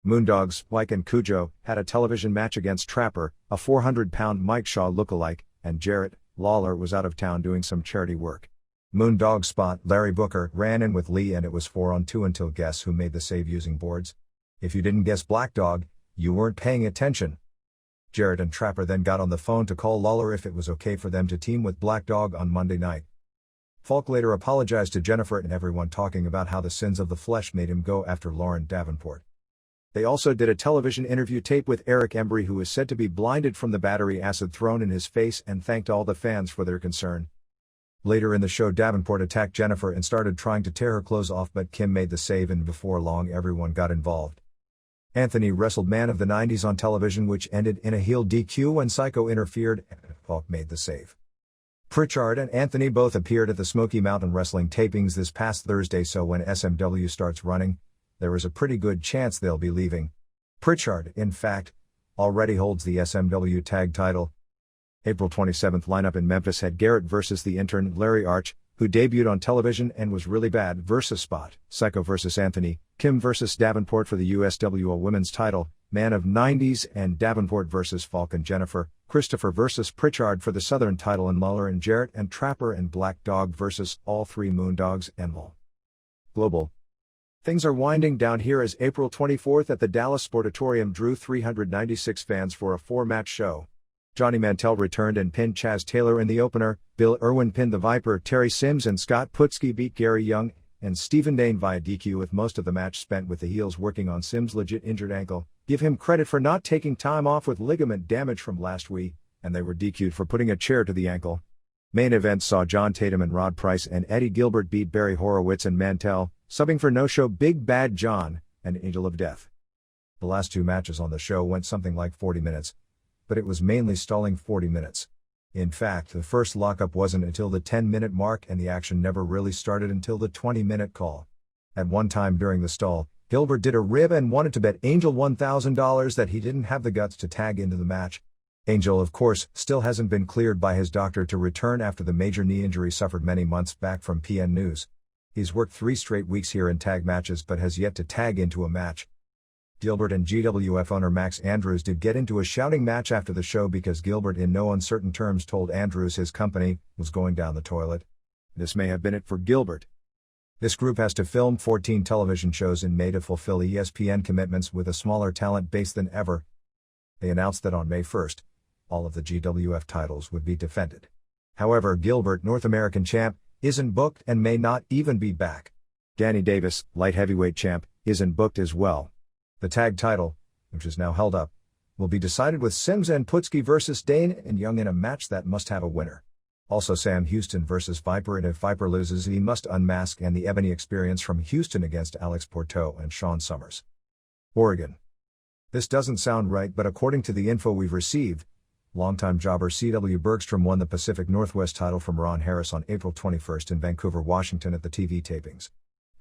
Moondogs, Spike and Cujo had a television match against Trapper, a 400-pound Mike Shaw lookalike, and Jarrett Lawler was out of town doing some charity work. Moondog spot Larry Booker ran in with Lee and it was 4-on-2 until guess who made the save using boards? If you didn't guess Black Dog, you weren't paying attention. Jarrett and Trapper then got on the phone to call Lawler if it was okay for them to team with Black Dog on Monday night. Falk later apologized to Jennifer and everyone, talking about how the sins of the flesh made him go after Lauren Davenport. They also did a television interview tape with Eric Embry, who is said to be blinded from the battery acid thrown in his face, and thanked all the fans for their concern. Later in the show, Davenport attacked Jennifer and started trying to tear her clothes off, but Kim made the save and before long everyone got involved. Anthony wrestled Man of the 90s on television, which ended in a heel DQ when Psycho interfered and Falk made the save. Pritchard and Anthony both appeared at the Smoky Mountain Wrestling tapings this past Thursday, so when SMW starts running, there is a pretty good chance they'll be leaving. Pritchard, in fact, already holds the SMW tag title. April 27th lineup in Memphis had Garrett vs. the intern Larry Arch, who debuted on television and was really bad, versus Spot, Psycho vs. Anthony, Kim vs. Davenport for the USWA Women's title, Man of 90s and Davenport vs. Falk and Jennifer, Christopher vs. Pritchard for the Southern title, and Muller and Jarrett and Trapper and Black Dog vs. All Three Moondogs and Mul. Global. Things are winding down here as April 24th at the Dallas Sportatorium drew 396 fans for a 4-match show. Johnny Mantell returned and pinned Chaz Taylor in the opener, Bill Irwin pinned the Viper, Terry Sims and Scott Putski beat Gary Young and Stephen Dane via DQ, with most of the match spent with the heels working on Sims' legit injured ankle. Give him credit for not taking time off with ligament damage from last week, and they were DQ'd for putting a chair to the ankle. Main event saw John Tatum and Rod Price and Eddie Gilbert beat Barry Horowitz and Mantell, subbing for No-Show Big Bad John and Angel of Death. The last 2 matches on the show went something like 40 minutes, but it was mainly stalling 40 minutes. In fact, the first lockup wasn't until the 10-minute mark, and the action never really started until the 20-minute call. At one time during the stall, Gilbert did a rib and wanted to bet Angel $1,000 that he didn't have the guts to tag into the match. Angel, of course, still hasn't been cleared by his doctor to return after the major knee injury suffered many months back from PN News. He's worked 3 straight weeks here in tag matches but has yet to tag into a match. Gilbert and GWF owner Max Andrews did get into a shouting match after the show because Gilbert in no uncertain terms told Andrews his company was going down the toilet. This may have been it for Gilbert. This group has to film 14 television shows in May to fulfill ESPN commitments with a smaller talent base than ever. They announced that on May 1st, all of the GWF titles would be defended. However, Gilbert, North American champ, isn't booked and may not even be back. Danny Davis, light heavyweight champ, isn't booked as well. The tag title, which is now held up, will be decided with Sims and Putski versus Dane and Young in a match that must have a winner. Also Sam Houston versus Viper, and if Viper loses he must unmask, and the Ebony Experience from Houston against Alex Porto and Sean Summers. Oregon. This doesn't sound right, but according to the info we've received, longtime jobber C.W. Bergstrom won the Pacific Northwest title from Ron Harris on April 21st in Vancouver, Washington at the TV tapings.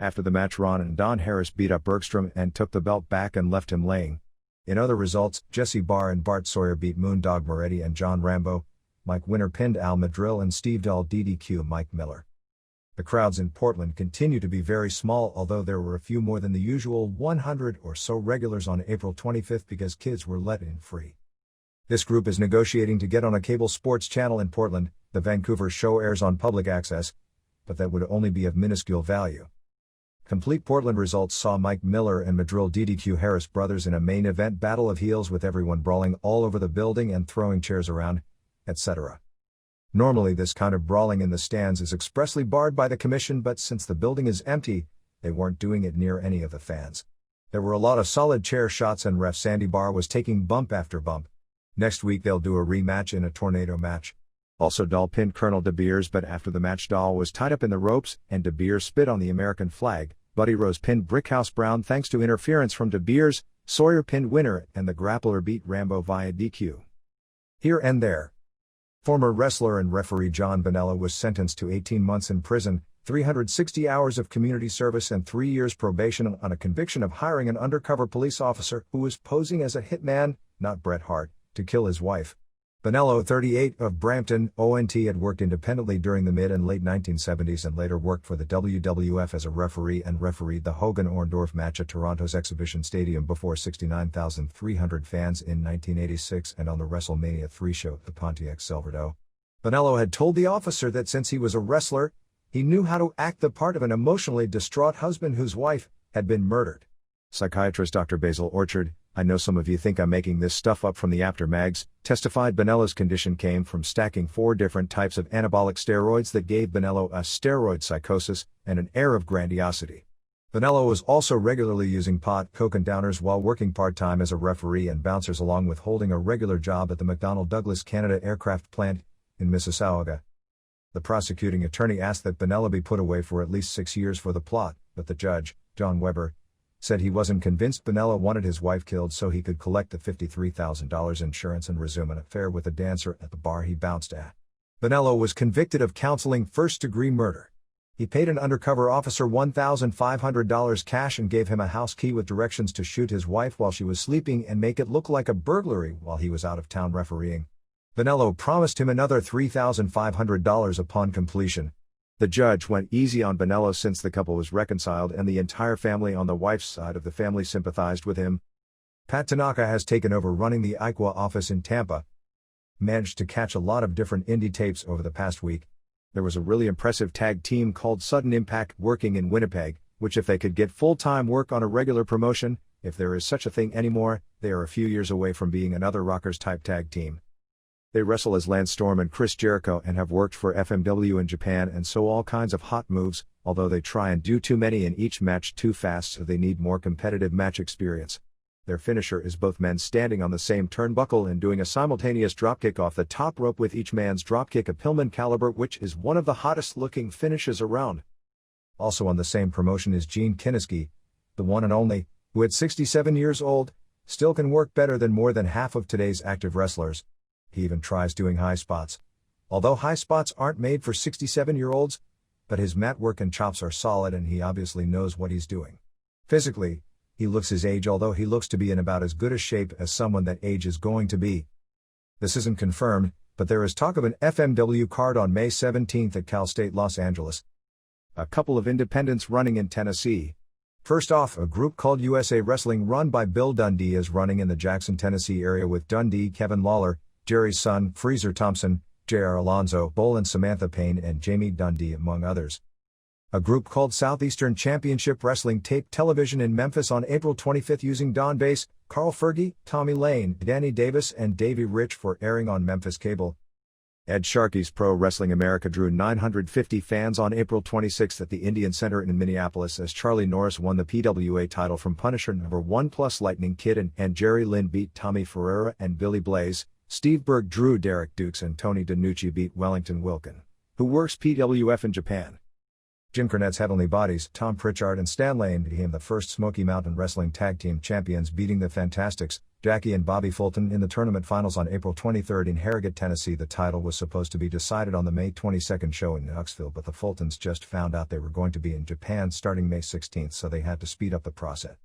After the match, Ron and Don Harris beat up Bergstrom and took the belt back and left him laying. In other results, Jesse Barr and Bart Sawyer beat Moondog Moretti and John Rambo. Mike Winner pinned Al Madrill and Steve Dahl DDQ Mike Miller. The crowds in Portland continue to be very small, although there were a few more than the usual 100 or so regulars on April 25th because kids were let in free. This group is negotiating to get on a cable sports channel in Portland. The Vancouver show airs on public access, but that would only be of minuscule value. Complete Portland results saw Mike Miller and Madrill DDQ Harris brothers in a main event battle of heels with everyone brawling all over the building and throwing chairs around, etc. Normally this kind of brawling in the stands is expressly barred by the commission, but since the building is empty, they weren't doing it near any of the fans. There were a lot of solid chair shots and ref Sandy Barr was taking bump after bump. Next week they'll do a rematch in a tornado match. Also Dahl pinned Colonel De Beers, but after the match Dahl was tied up in the ropes and De Beers spit on the American flag. Buddy Rose pinned Brickhouse Brown thanks to interference from De Beers. Sawyer pinned Winner and the grappler beat Rambo via DQ. Here and there. Former wrestler and referee John Bonello was sentenced to 18 months in prison, 360 hours of community service and 3 years probation on a conviction of hiring an undercover police officer who was posing as a hitman, not Bret Hart, to kill his wife. Bonello, 38, of Brampton, ONT, had worked independently during the mid and late 1970s and later worked for the WWF as a referee and refereed the Hogan-Orndorff match at Toronto's Exhibition Stadium before 69,300 fans in 1986 and on the WrestleMania 3 show at the Pontiac Silverado. Bonello had told the officer that since he was a wrestler, he knew how to act the part of an emotionally distraught husband whose wife had been murdered. Psychiatrist Dr. Basil Orchard, I know some of you think I'm making this stuff up from the After Mags, testified Bonello's condition came from stacking 4 different types of anabolic steroids that gave Bonello a steroid psychosis and an air of grandiosity. Bonello was also regularly using pot, coke and downers while working part-time as a referee and bouncers, along with holding a regular job at the McDonnell Douglas Canada aircraft plant in Mississauga. The prosecuting attorney asked that Bonello be put away for at least 6 years for the plot, but the judge, John Weber, said he wasn't convinced Bonello wanted his wife killed so he could collect the $53,000 insurance and resume an affair with a dancer at the bar he bounced at. Bonello was convicted of counseling first-degree murder. He paid an undercover officer $1,500 cash and gave him a house key with directions to shoot his wife while she was sleeping and make it look like a burglary while he was out of town refereeing. Bonello promised him another $3,500 upon completion. The judge went easy on Bonello since the couple was reconciled and the entire family on the wife's side of the family sympathized with him. Pat Tanaka has taken over running the IQA office in Tampa. Managed to catch a lot of different indie tapes over the past week. There was a really impressive tag team called Sudden Impact working in Winnipeg, which if they could get full-time work on a regular promotion, if there is such a thing anymore, they are a few years away from being another Rockers-type tag team. They wrestle as Lance Storm and Chris Jericho and have worked for FMW in Japan and so all kinds of hot moves, although they try and do too many in each match too fast so they need more competitive match experience. Their finisher is both men standing on the same turnbuckle and doing a simultaneous dropkick off the top rope with each man's dropkick a Pillman caliber, which is one of the hottest looking finishes around. Also on the same promotion is Gene Kiniski, the one and only, who at 67 years old, still can work better than more than half of today's active wrestlers. He even tries doing high spots. Although high spots aren't made for 67-year-olds, but his mat work and chops are solid and he obviously knows what he's doing. Physically, he looks his age, although he looks to be in about as good a shape as someone that age is going to be. This isn't confirmed, but there is talk of an FMW card on May 17th at Cal State Los Angeles. A couple of independents running in Tennessee. First off, a group called USA Wrestling run by Bill Dundee is running in the Jackson, Tennessee area with Dundee, Kevin Lawler, Jerry's son, Freezer Thompson, J.R. Alonzo, Bolin, Samantha Payne and Jamie Dundee among others. A group called Southeastern Championship Wrestling taped television in Memphis on April 25 using Don Bass, Carl Fergie, Tommy Lane, Danny Davis and Davey Rich for airing on Memphis Cable. Ed Sharkey's Pro Wrestling America drew 950 fans on April 26 at the Indian Center in Minneapolis as Charlie Norris won the PWA title from Punisher No. 1 plus Lightning Kid and Jerry Lynn beat Tommy Ferreira and Billy Blaze. Steve Berg drew Derek Dukes and Tony DiNucci beat Wellington Wilkin, who works PWF in Japan. Jim Cornette's Heavenly Bodies, Tom Pritchard and Stan Lane became the first Smoky Mountain Wrestling Tag Team Champions, beating the Fantastics, Jackie and Bobby Fulton in the tournament finals on April 23 in Harrogate, Tennessee. The title was supposed to be decided on the May 22 show in Knoxville, but the Fultons just found out they were going to be in Japan starting May 16, so they had to speed up the process.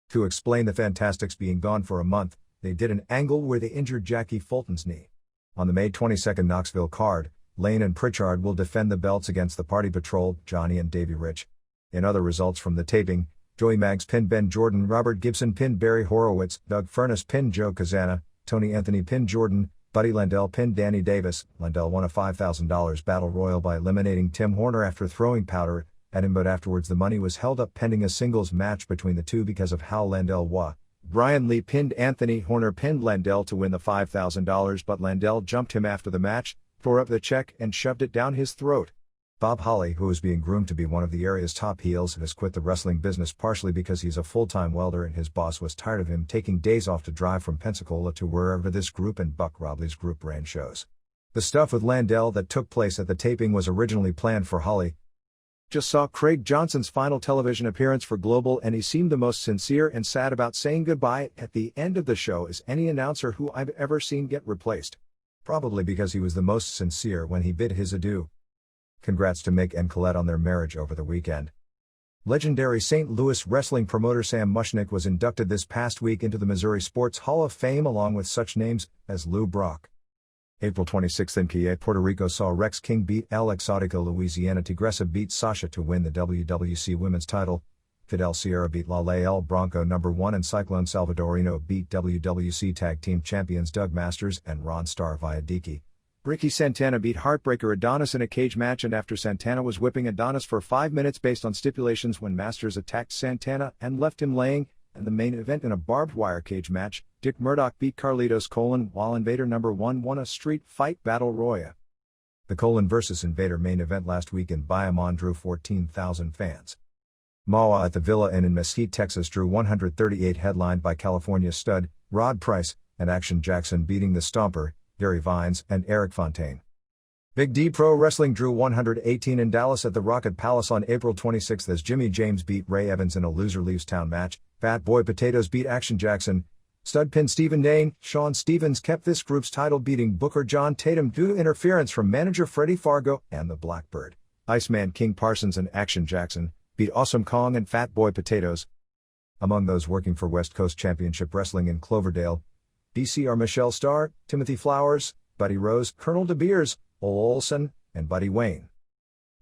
To explain the Fantastics being gone for a month, they did an angle where they injured Jackie Fulton's knee. On the May 22 Knoxville card, Lane and Pritchard will defend the belts against the Party Patrol, Johnny and Davey Rich. In other results from the taping, Joey Maggs pinned Ben Jordan, Robert Gibson pinned Barry Horowitz, Doug Furness pinned Joe Kazana, Tony Anthony pinned Jordan, Buddy Landell pinned Danny Davis. Landell won a $5,000 battle royal by eliminating Tim Horner after throwing powder at him, but afterwards the money was held up pending a singles match between the two because of how Landell won. Brian Lee pinned Anthony. Horner pinned Landell to win the $5,000, but Landell jumped him after the match, tore up the check and shoved it down his throat. Bob Holly, who is being groomed to be one of the area's top heels, has quit the wrestling business partially because he's a full-time welder and his boss was tired of him taking days off to drive from Pensacola to wherever this group and Buck Rodley's group ran shows. The stuff with Landell that took place at the taping was originally planned for Holly. Just saw Craig Johnson's final television appearance for Global and he seemed the most sincere and sad about saying goodbye at the end of the show as any announcer who I've ever seen get replaced. Probably because he was the most sincere when he bid his adieu. Congrats to Mick and Colette on their marriage over the weekend. Legendary St. Louis wrestling promoter Sam Mushnick was inducted this past week into the Missouri Sports Hall of Fame along with such names as Lou Brock. April 26 in Puerto Rico saw Rex King beat El Exotico. Louisiana Tigresa beat Sasha to win the WWC Women's title. Fidel Sierra beat Lale El Bronco No. 1 and Cyclone Salvadorino beat WWC Tag Team Champions Doug Masters and Ron Starr via Diki. Ricky Santana beat Heartbreaker Adonis in a cage match, and after Santana was whipping Adonis for 5 minutes based on stipulations when Masters attacked Santana and left him laying, and the main event in a barbed wire cage match, Dick Murdoch beat Carlitos Colon while Invader No. 1 won a street fight battle royal. The Colon vs. Invader main event last week in Bayamon drew 14,000 fans. Mawa at the Villa Inn in Mesquite, Texas drew 138, headlined by California stud, Rod Price, and Action Jackson beating the Stomper, Gary Vines, and Eric Fontaine. Big D Pro Wrestling drew 118 in Dallas at the Rocket Palace on April 26 as Jimmy James beat Ray Evans in a loser leaves town match, Fat Boy Potatoes beat Action Jackson, stud pin Stephen Dane. Sean Stevens kept this group's title beating Booker John Tatum due to interference from manager Freddie Fargo and the Blackbird. Iceman King Parsons and Action Jackson beat Awesome Kong and Fat Boy Potatoes. Among those working for West Coast Championship Wrestling in Cloverdale, DC are Michelle Starr, Timothy Flowers, Buddy Rose, Colonel De Beers, Ole Olson, and Buddy Wayne.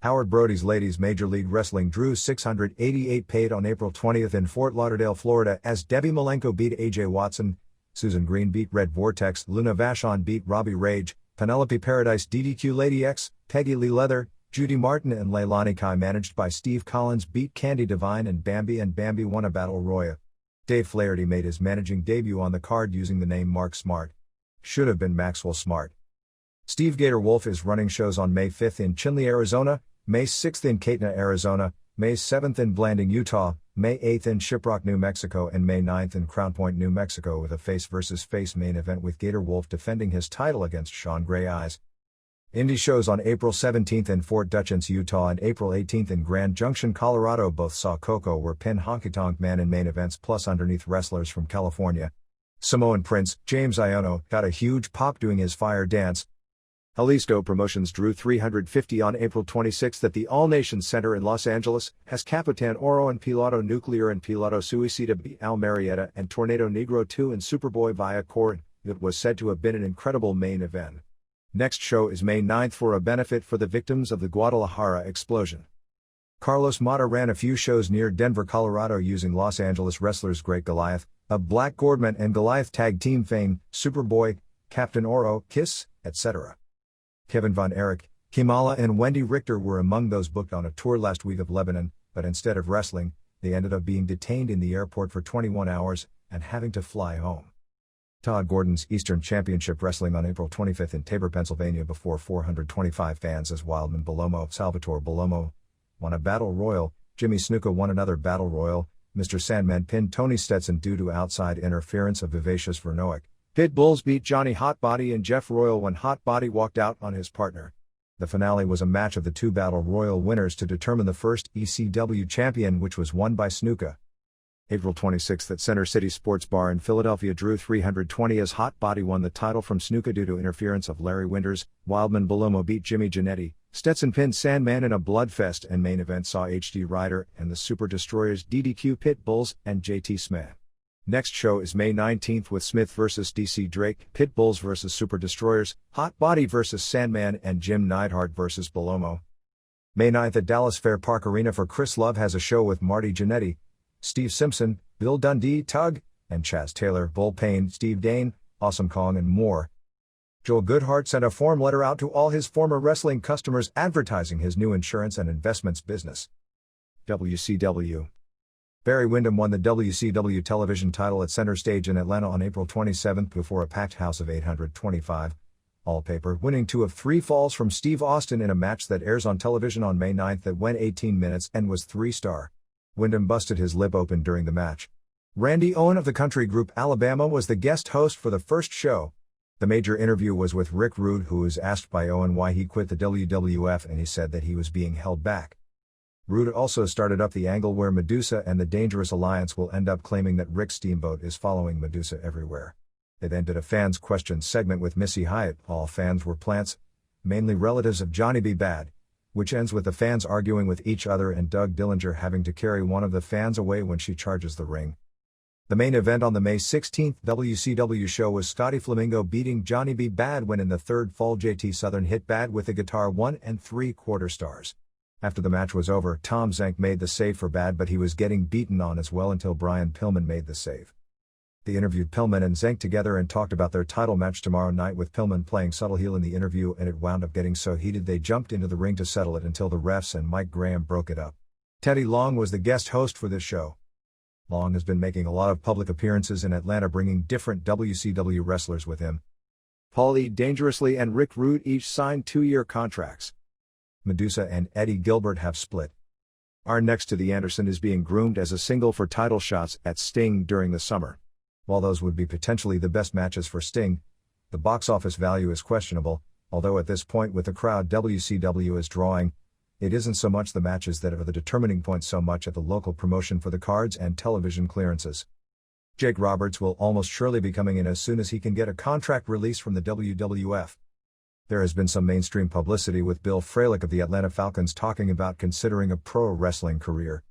Howard Brody's Ladies Major League Wrestling drew 688 paid on April 20th in Fort Lauderdale, Florida, as Debbie Malenko beat AJ Watson, Susan Green beat Red Vortex, Luna Vachon beat Robbie Rage, Penelope Paradise DDQ Lady X, Peggy Lee Leather, Judy Martin and Leilani Kai managed by Steve Collins beat Candy Divine and Bambi won a battle royal. Dave Flaherty made his managing debut on the card using the name Mark Smart. Should have been Maxwell Smart. Steve Gator Wolf is running shows on May 5th in Chinle, Arizona, May 6th in Katna, Arizona, May 7th in Blanding, Utah, May 8th in Shiprock, New Mexico and May 9th in Crown Point, New Mexico with a face versus face main event with Gator Wolf defending his title against Sean Gray Eyes. Indie shows on April 17th in Fort Dutchins, Utah and April 18th in Grand Junction, Colorado. Both saw Coco were Pin Honky Tonk Man in main events plus underneath wrestlers from California. Samoan Prince, James Iono, got a huge pop doing his fire dance. Jalisco Promotions drew 350 on April 26th at the All Nations Center in Los Angeles, as Capitan Oro and Piloto Nuclear and Piloto Suicida beat Al Marietta and Tornado Negro 2 and Superboy via Corin. It was said to have been an incredible main event. Next show is May 9th for a benefit for the victims of the Guadalajara explosion. Carlos Mata ran a few shows near Denver, Colorado using Los Angeles wrestlers Great Goliath, of Black Gordman and Goliath Tag Team fame, Superboy, Captain Oro, Kiss, etc. Kevin Von Erich, Kimala and Wendy Richter were among those booked on a tour last week of Lebanon, but instead of wrestling, they ended up being detained in the airport for 21 hours and having to fly home. Todd Gordon's Eastern Championship Wrestling on April 25th in Tabor, Pennsylvania before 425 fans as Wildman Belomo, Salvatore Belomo, won a battle royal, Jimmy Snuka won another battle royal, Mr. Sandman pinned Tony Stetson due to outside interference of Vivacious Vernoic. Pit Bulls beat Johnny Hotbody and Jeff Royal when Hotbody walked out on his partner. The finale was a match of the two battle royal winners to determine the first ECW champion, which was won by Snuka. April 26th at Center City Sports Bar in Philadelphia drew 320 as Hotbody won the title from Snuka due to interference of Larry Winters. Wildman Belomo beat Jimmy Giannetti. Stetson pinned Sandman in a bloodfest, and main event saw HD Ryder and the Super Destroyers DDQ Pit Bulls and JT Smith. Next show is May 19th with Smith vs. DC Drake, Pit Bulls vs. Super Destroyers, Hotbody vs. Sandman and Jim Neidhart vs. Belomo. May 9th at Dallas Fair Park Arena for Chris Love has a show with Marty Jannetty, Steve Simpson, Bill Dundee, Tug, and Chaz Taylor, Bull Payne, Steve Dane, Awesome Kong and more. Joel Goodhart sent a form letter out to all his former wrestling customers advertising his new insurance and investments business. WCW. Barry Windham won the WCW television title at Center Stage in Atlanta on April 27th before a packed house of 825. All paper, winning 2 of 3 falls from Steve Austin in a match that airs on television on May 9th that went 18 minutes and was 3-star. Windham busted his lip open during the match. Randy Owen of the country group Alabama was the guest host for the first show. The major interview was with Rick Rude, who was asked by Owen why he quit the WWF, and he said that he was being held back. Rude also started up the angle where Medusa and the Dangerous Alliance will end up claiming that Rick Steamboat is following Medusa everywhere. They then did a fans' questions segment with Missy Hyatt. All fans were plants, mainly relatives of Johnny B. Bad, which ends with the fans arguing with each other and Doug Dillinger having to carry one of the fans away when she charges the ring. The main event on the May 16th WCW show was Scotty Flamingo beating Johnny B. Bad when in the third fall JT Southern hit Bad with a guitar 1 3/4 stars. After the match was over, Tom Zenk made the save for Bad, but he was getting beaten on as well until Brian Pillman made the save. They interviewed Pillman and Zenk together and talked about their title match tomorrow night, with Pillman playing subtle heel in the interview, and it wound up getting so heated they jumped into the ring to settle it until the refs and Mike Graham broke it up. Teddy Long was the guest host for this show. Long has been making a lot of public appearances in Atlanta, bringing different WCW wrestlers with him. Paul E. Dangerously and Rick Rude each signed 2-year contracts. Medusa and Eddie Gilbert have split. Our Next to the Anderson is being groomed as a single for title shots at Sting during the summer. While those would be potentially the best matches for Sting, the box office value is questionable, although at this point with the crowd WCW is drawing, it isn't so much the matches that are the determining point so much at the local promotion for the cards and television clearances. Jake Roberts will almost surely be coming in as soon as he can get a contract release from the WWF. There has been some mainstream publicity with Bill Fralick of the Atlanta Falcons talking about considering a pro wrestling career.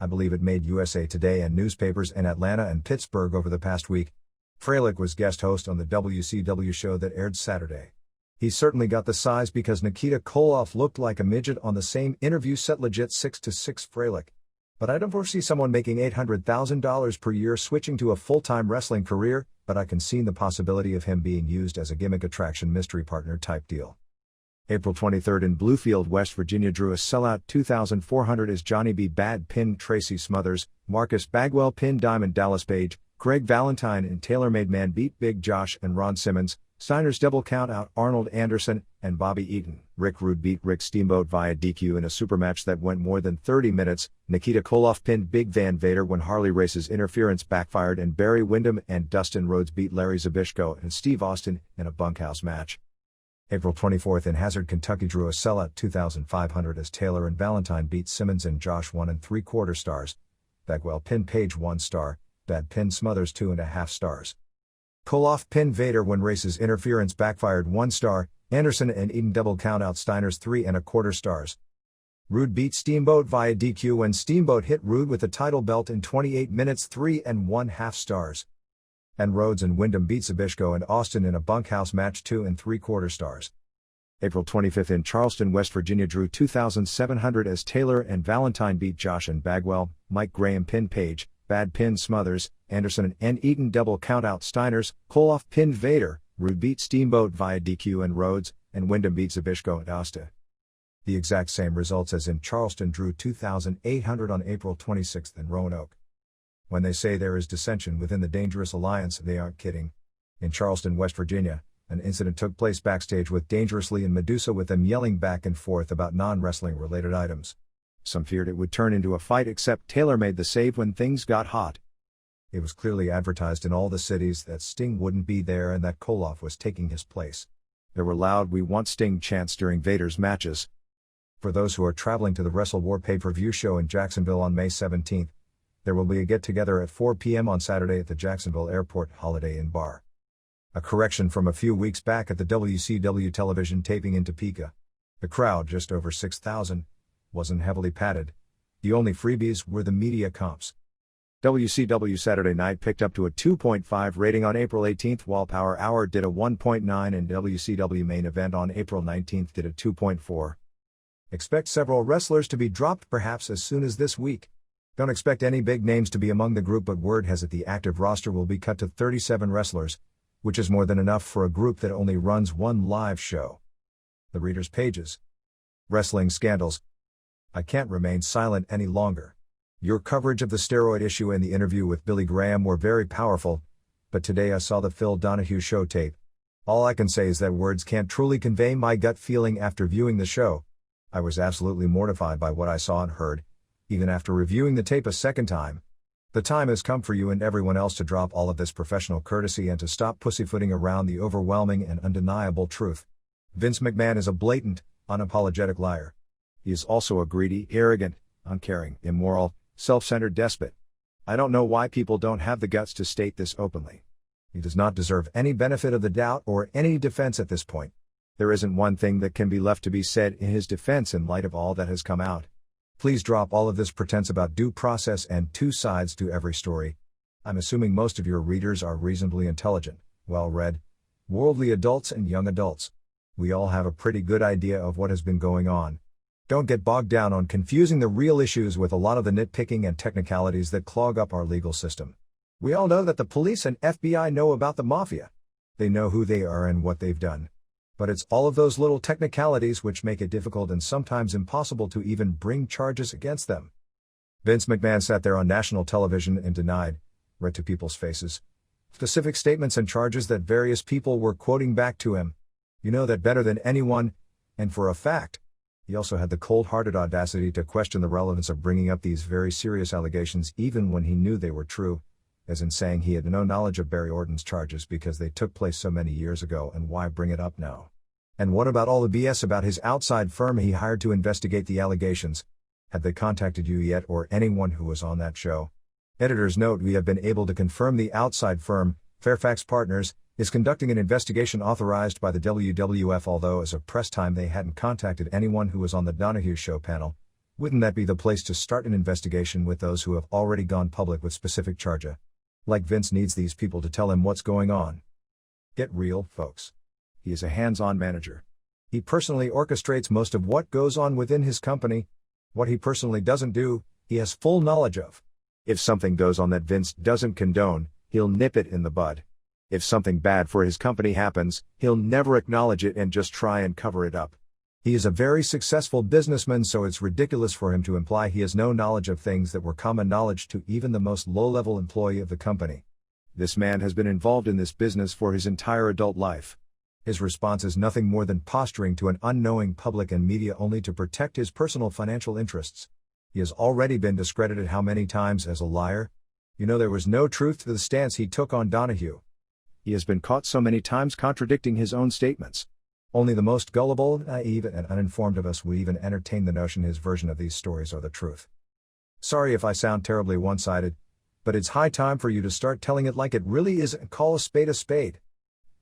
I believe it made USA Today and newspapers in Atlanta and Pittsburgh over the past week. Fralick was guest host on the WCW show that aired Saturday. He certainly got the size because Nikita Koloff looked like a midget on the same interview set, legit 6'6" Freilich. But I don't foresee someone making $800,000 per year switching to a full-time wrestling career, but I can see the possibility of him being used as a gimmick attraction mystery partner type deal. April 23 in Bluefield, West Virginia drew a sellout 2,400 as Johnny B. Bad pinned Tracy Smothers, Marcus Bagwell pinned Diamond Dallas Page, Craig Valentine and TaylorMade Man beat Big Josh and Ron Simmons, Steiners double count out Arnold Anderson and Bobby Eaton. Rick Rude beat Rick Steamboat via DQ in a super match that went more than 30 minutes. Nikita Koloff pinned Big Van Vader when Harley Race's interference backfired, and Barry Windham and Dustin Rhodes beat Larry Zbyszko and Steve Austin in a bunkhouse match. April 24 in Hazard, Kentucky drew a sellout 2,500 as Taylor and Valentine beat Simmons and Josh 1 3/4 stars. Bagwell pinned Page 1 star, Bad pinned Smothers 2.5 stars. Koloff pinned Vader when Race's interference backfired 1 star, Anderson and Eaton double count out Steiners 3.25 stars. Rude beat Steamboat via DQ when Steamboat hit Rude with the title belt in 28 minutes 3.5 stars. And Rhodes and Windham beat Zbyszko and Austin in a bunkhouse match 2 3/4 stars. April 25 in Charleston, West Virginia drew 2,700 as Taylor and Valentine beat Josh and Bagwell, Mike Graham pinned Page, Bad pinned Smothers, Anderson and Eaton double count out Steiners, Koloff pinned Vader, Rude beat Steamboat via DQ and Rhodes, and Windham beat Zbyszko and Austin. The exact same results as in Charleston drew 2,800 on April 26 in Roanoke. When they say there is dissension within the Dangerous Alliance, they aren't kidding. In Charleston, West Virginia, an incident took place backstage with Dangerously and Medusa, with them yelling back and forth about non-wrestling related items. Some feared it would turn into a fight, except Taylor made the save when things got hot. It was clearly advertised in all the cities that Sting wouldn't be there and that Koloff was taking his place. There were loud "We Want Sting" chants during Vader's matches. For those who are traveling to the Wrestle War pay-per-view show in Jacksonville on May 17, there will be a get-together at 4 p.m. on Saturday at the Jacksonville Airport Holiday Inn Bar. A correction from a few weeks back at the WCW television taping in Topeka. The crowd, just over 6,000, wasn't heavily padded. The only freebies were the media comps. WCW Saturday Night picked up to a 2.5 rating on April 18, while Power Hour did a 1.9 and WCW Main Event on April 19 did a 2.4. Expect several wrestlers to be dropped perhaps as soon as this week. Don't expect any big names to be among the group, but word has it the active roster will be cut to 37 wrestlers, which is more than enough for a group that only runs one live show. The readers' pages. Wrestling scandals. I can't remain silent any longer. Your coverage of the steroid issue and the interview with Billy Graham were very powerful, but today I saw the Phil Donahue show tape. All I can say is that words can't truly convey my gut feeling after viewing the show. I was absolutely mortified by what I saw and heard, even after reviewing the tape a second time. The time has come for you and everyone else to drop all of this professional courtesy and to stop pussyfooting around the overwhelming and undeniable truth. Vince McMahon is a blatant, unapologetic liar. He is also a greedy, arrogant, uncaring, immoral, self-centered despot. I don't know why people don't have the guts to state this openly. He does not deserve any benefit of the doubt or any defense at this point. There isn't one thing that can be left to be said in his defense in light of all that has come out. Please drop all of this pretense about due process and two sides to every story. I'm assuming most of your readers are reasonably intelligent, well-read, worldly adults and young adults. We all have a pretty good idea of what has been going on. Don't get bogged down on confusing the real issues with a lot of the nitpicking and technicalities that clog up our legal system. We all know that the police and FBI know about the mafia. They know who they are and what they've done. But it's all of those little technicalities which make it difficult and sometimes impossible to even bring charges against them. Vince McMahon sat there on national television and denied, right to people's faces, specific statements and charges that various people were quoting back to him. You know that better than anyone, and for a fact. He also had the cold-hearted audacity to question the relevance of bringing up these very serious allegations even when he knew they were true, as in saying he had no knowledge of Barry Orton's charges because they took place so many years ago and why bring it up now. And what about all the BS about his outside firm he hired to investigate the allegations? Have they contacted you yet or anyone who was on that show? Editor's note: we have been able to confirm the outside firm, Fairfax Partners, is conducting an investigation authorized by the WWF, although as of press time they hadn't contacted anyone who was on the Donahue Show panel. Wouldn't that be the place to start an investigation with those who have already gone public with specific charges? Like Vince needs these people to tell him what's going on. Get real, folks. He is a hands-on manager. He personally orchestrates most of what goes on within his company. What he personally doesn't do, he has full knowledge of. If something goes on that Vince doesn't condone, he'll nip it in the bud. If something bad for his company happens, he'll never acknowledge it and just try and cover it up. He is a very successful businessman, so it's ridiculous for him to imply he has no knowledge of things that were common knowledge to even the most low-level employee of the company. This man has been involved in this business for his entire adult life. His response is nothing more than posturing to an unknowing public and media only to protect his personal financial interests. He has already been discredited how many times as a liar? There was no truth to the stance he took on Donahue. He has been caught so many times contradicting his own statements. Only the most gullible, naive, and uninformed of us would even entertain the notion his version of these stories are the truth. Sorry if I sound terribly one-sided, but it's high time for you to start telling it like it really is and call a spade a spade.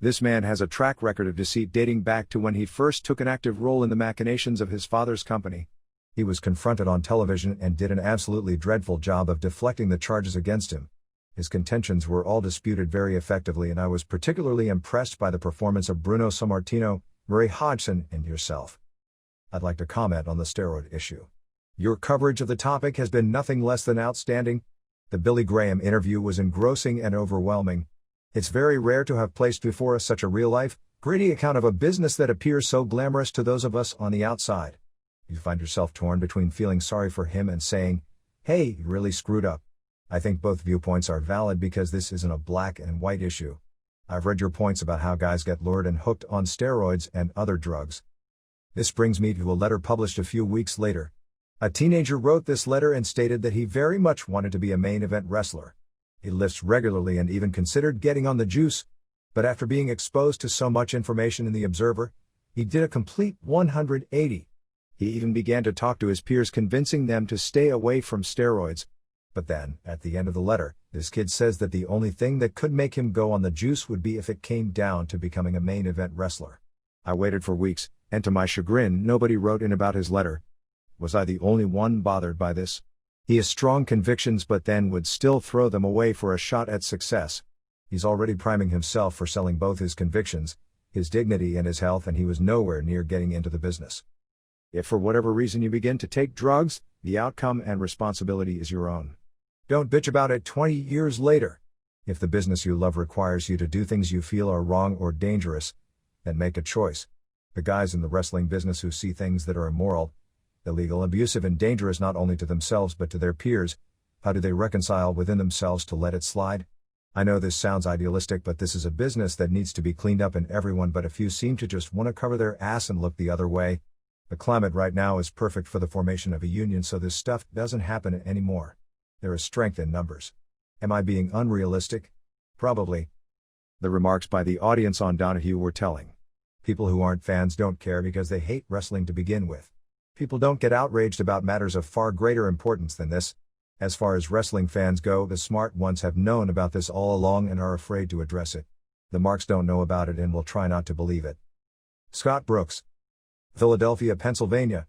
This man has a track record of deceit dating back to when he first took an active role in the machinations of his father's company. He was confronted on television and did an absolutely dreadful job of deflecting the charges against him. His contentions were all disputed very effectively, and I was particularly impressed by the performance of Bruno Sammartino, Murray Hodgson, and yourself. I'd like to comment on the steroid issue. Your coverage of the topic has been nothing less than outstanding. The Billy Graham interview was engrossing and overwhelming. It's very rare to have placed before us such a real-life, gritty account of a business that appears so glamorous to those of us on the outside. You find yourself torn between feeling sorry for him and saying, hey, you really screwed up. I think both viewpoints are valid because this isn't a black and white issue. I've read your points about how guys get lured and hooked on steroids and other drugs. This brings me to a letter published a few weeks later. A teenager wrote this letter and stated that he very much wanted to be a main event wrestler. He lifts regularly and even considered getting on the juice. But after being exposed to so much information in the Observer, he did a complete 180. He even began to talk to his peers, convincing them to stay away from steroids. But then, at the end of the letter, this kid says that the only thing that could make him go on the juice would be if it came down to becoming a main event wrestler. I waited for weeks, and to my chagrin nobody wrote in about his letter. Was I the only one bothered by this? He has strong convictions but then would still throw them away for a shot at success. He's already priming himself for selling both his convictions, his dignity and his health, and he was nowhere near getting into the business. If for whatever reason you begin to take drugs, the outcome and responsibility is your own. Don't bitch about it 20 years later. If the business you love requires you to do things you feel are wrong or dangerous, then make a choice. The guys in the wrestling business who see things that are immoral, illegal, abusive, and dangerous not only to themselves but to their peers, how do they reconcile within themselves to let it slide? I know this sounds idealistic, but this is a business that needs to be cleaned up in everyone, but a few seem to just want to cover their ass and look the other way. The climate right now is perfect for the formation of a union, so this stuff doesn't happen anymore. There is strength in numbers. Am I being unrealistic? Probably. The remarks by the audience on Donahue were telling. People who aren't fans don't care because they hate wrestling to begin with. People don't get outraged about matters of far greater importance than this. As far as wrestling fans go, the smart ones have known about this all along and are afraid to address it. The marks don't know about it and will try not to believe it. Scott Brooks, Philadelphia, Pennsylvania.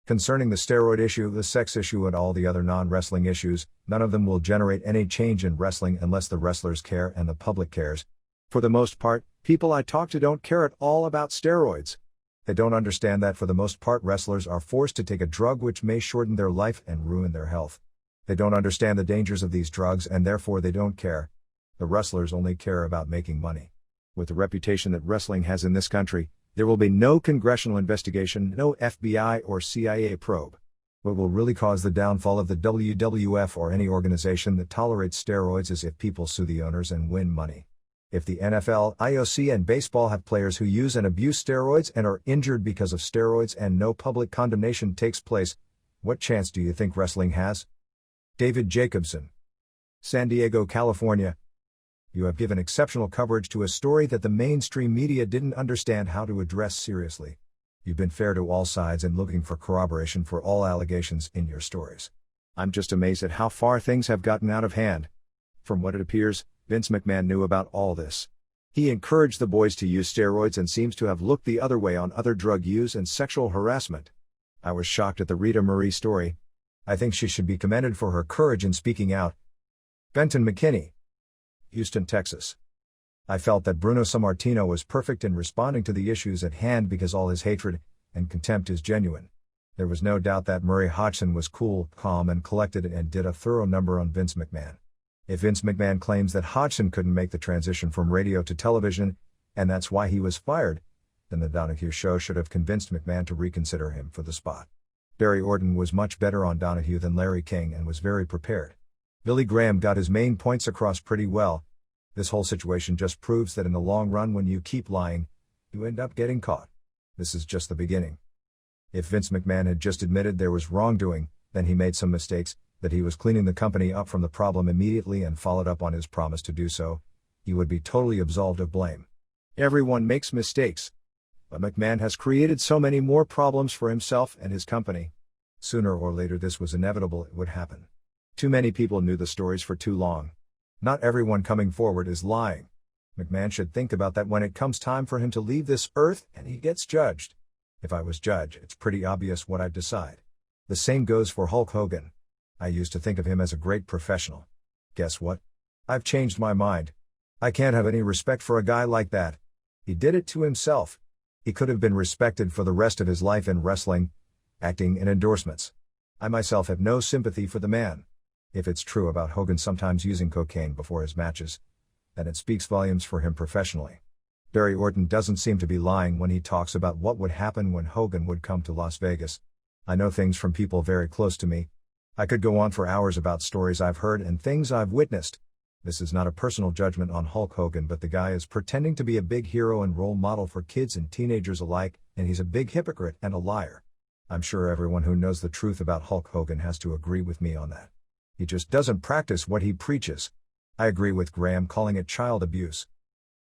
Concerning the steroid issue, the sex issue, and all the other non-wrestling issues, none of them will generate any change in wrestling unless the wrestlers care and the public cares. For the most part, people I talk to don't care at all about steroids. They don't understand that for the most part wrestlers are forced to take a drug which may shorten their life and ruin their health. They don't understand the dangers of these drugs and therefore they don't care. The wrestlers only care about making money. With the reputation that wrestling has in this country, there will be no congressional investigation, no FBI or CIA probe. What will really cause the downfall of the WWF or any organization that tolerates steroids is if people sue the owners and win money. If the NFL, IOC and baseball have players who use and abuse steroids and are injured because of steroids and no public condemnation takes place, what chance do you think wrestling has? David Jacobson, San Diego, California. You have given exceptional coverage to a story that the mainstream media didn't understand how to address seriously. You've been fair to all sides and looking for corroboration for all allegations in your stories. I'm just amazed at how far things have gotten out of hand. From what it appears, Vince McMahon knew about all this. He encouraged the boys to use steroids and seems to have looked the other way on other drug use and sexual harassment. I was shocked at the Rita Marie story. I think she should be commended for her courage in speaking out. Benton McKinney, Houston, Texas. I felt that Bruno Sammartino was perfect in responding to the issues at hand because all his hatred and contempt is genuine. There was no doubt that Murray Hodgson was cool, calm and collected and did a thorough number on Vince McMahon. If Vince McMahon claims that Hodgson couldn't make the transition from radio to television, and that's why he was fired, then the Donahue show should have convinced McMahon to reconsider him for the spot. Barry Orton was much better on Donahue than Larry King and was very prepared. Billy Graham got his main points across pretty well. This whole situation just proves that in the long run when you keep lying, you end up getting caught. This is just the beginning. If Vince McMahon had just admitted there was wrongdoing, then he made some mistakes, that he was cleaning the company up from the problem immediately and followed up on his promise to do so, he would be totally absolved of blame. Everyone makes mistakes. But McMahon has created so many more problems for himself and his company. Sooner or later this was inevitable, it would happen. Too many people knew the stories for too long. Not everyone coming forward is lying. McMahon should think about that when it comes time for him to leave this earth and he gets judged. If I was judge, it's pretty obvious what I'd decide. The same goes for Hulk Hogan. I used to think of him as a great professional. Guess what? I've changed my mind. I can't have any respect for a guy like that. He did it to himself. He could have been respected for the rest of his life in wrestling, acting and endorsements. I myself have no sympathy for the man. If it's true about Hogan sometimes using cocaine before his matches, then it speaks volumes for him professionally. Barry Orton doesn't seem to be lying when he talks about what would happen when Hogan would come to Las Vegas. I know things from people very close to me. I could go on for hours about stories I've heard and things I've witnessed. This is not a personal judgment on Hulk Hogan, but the guy is pretending to be a big hero and role model for kids and teenagers alike, and he's a big hypocrite and a liar. I'm sure everyone who knows the truth about Hulk Hogan has to agree with me on that. He just doesn't practice what he preaches. I agree with Graham calling it child abuse.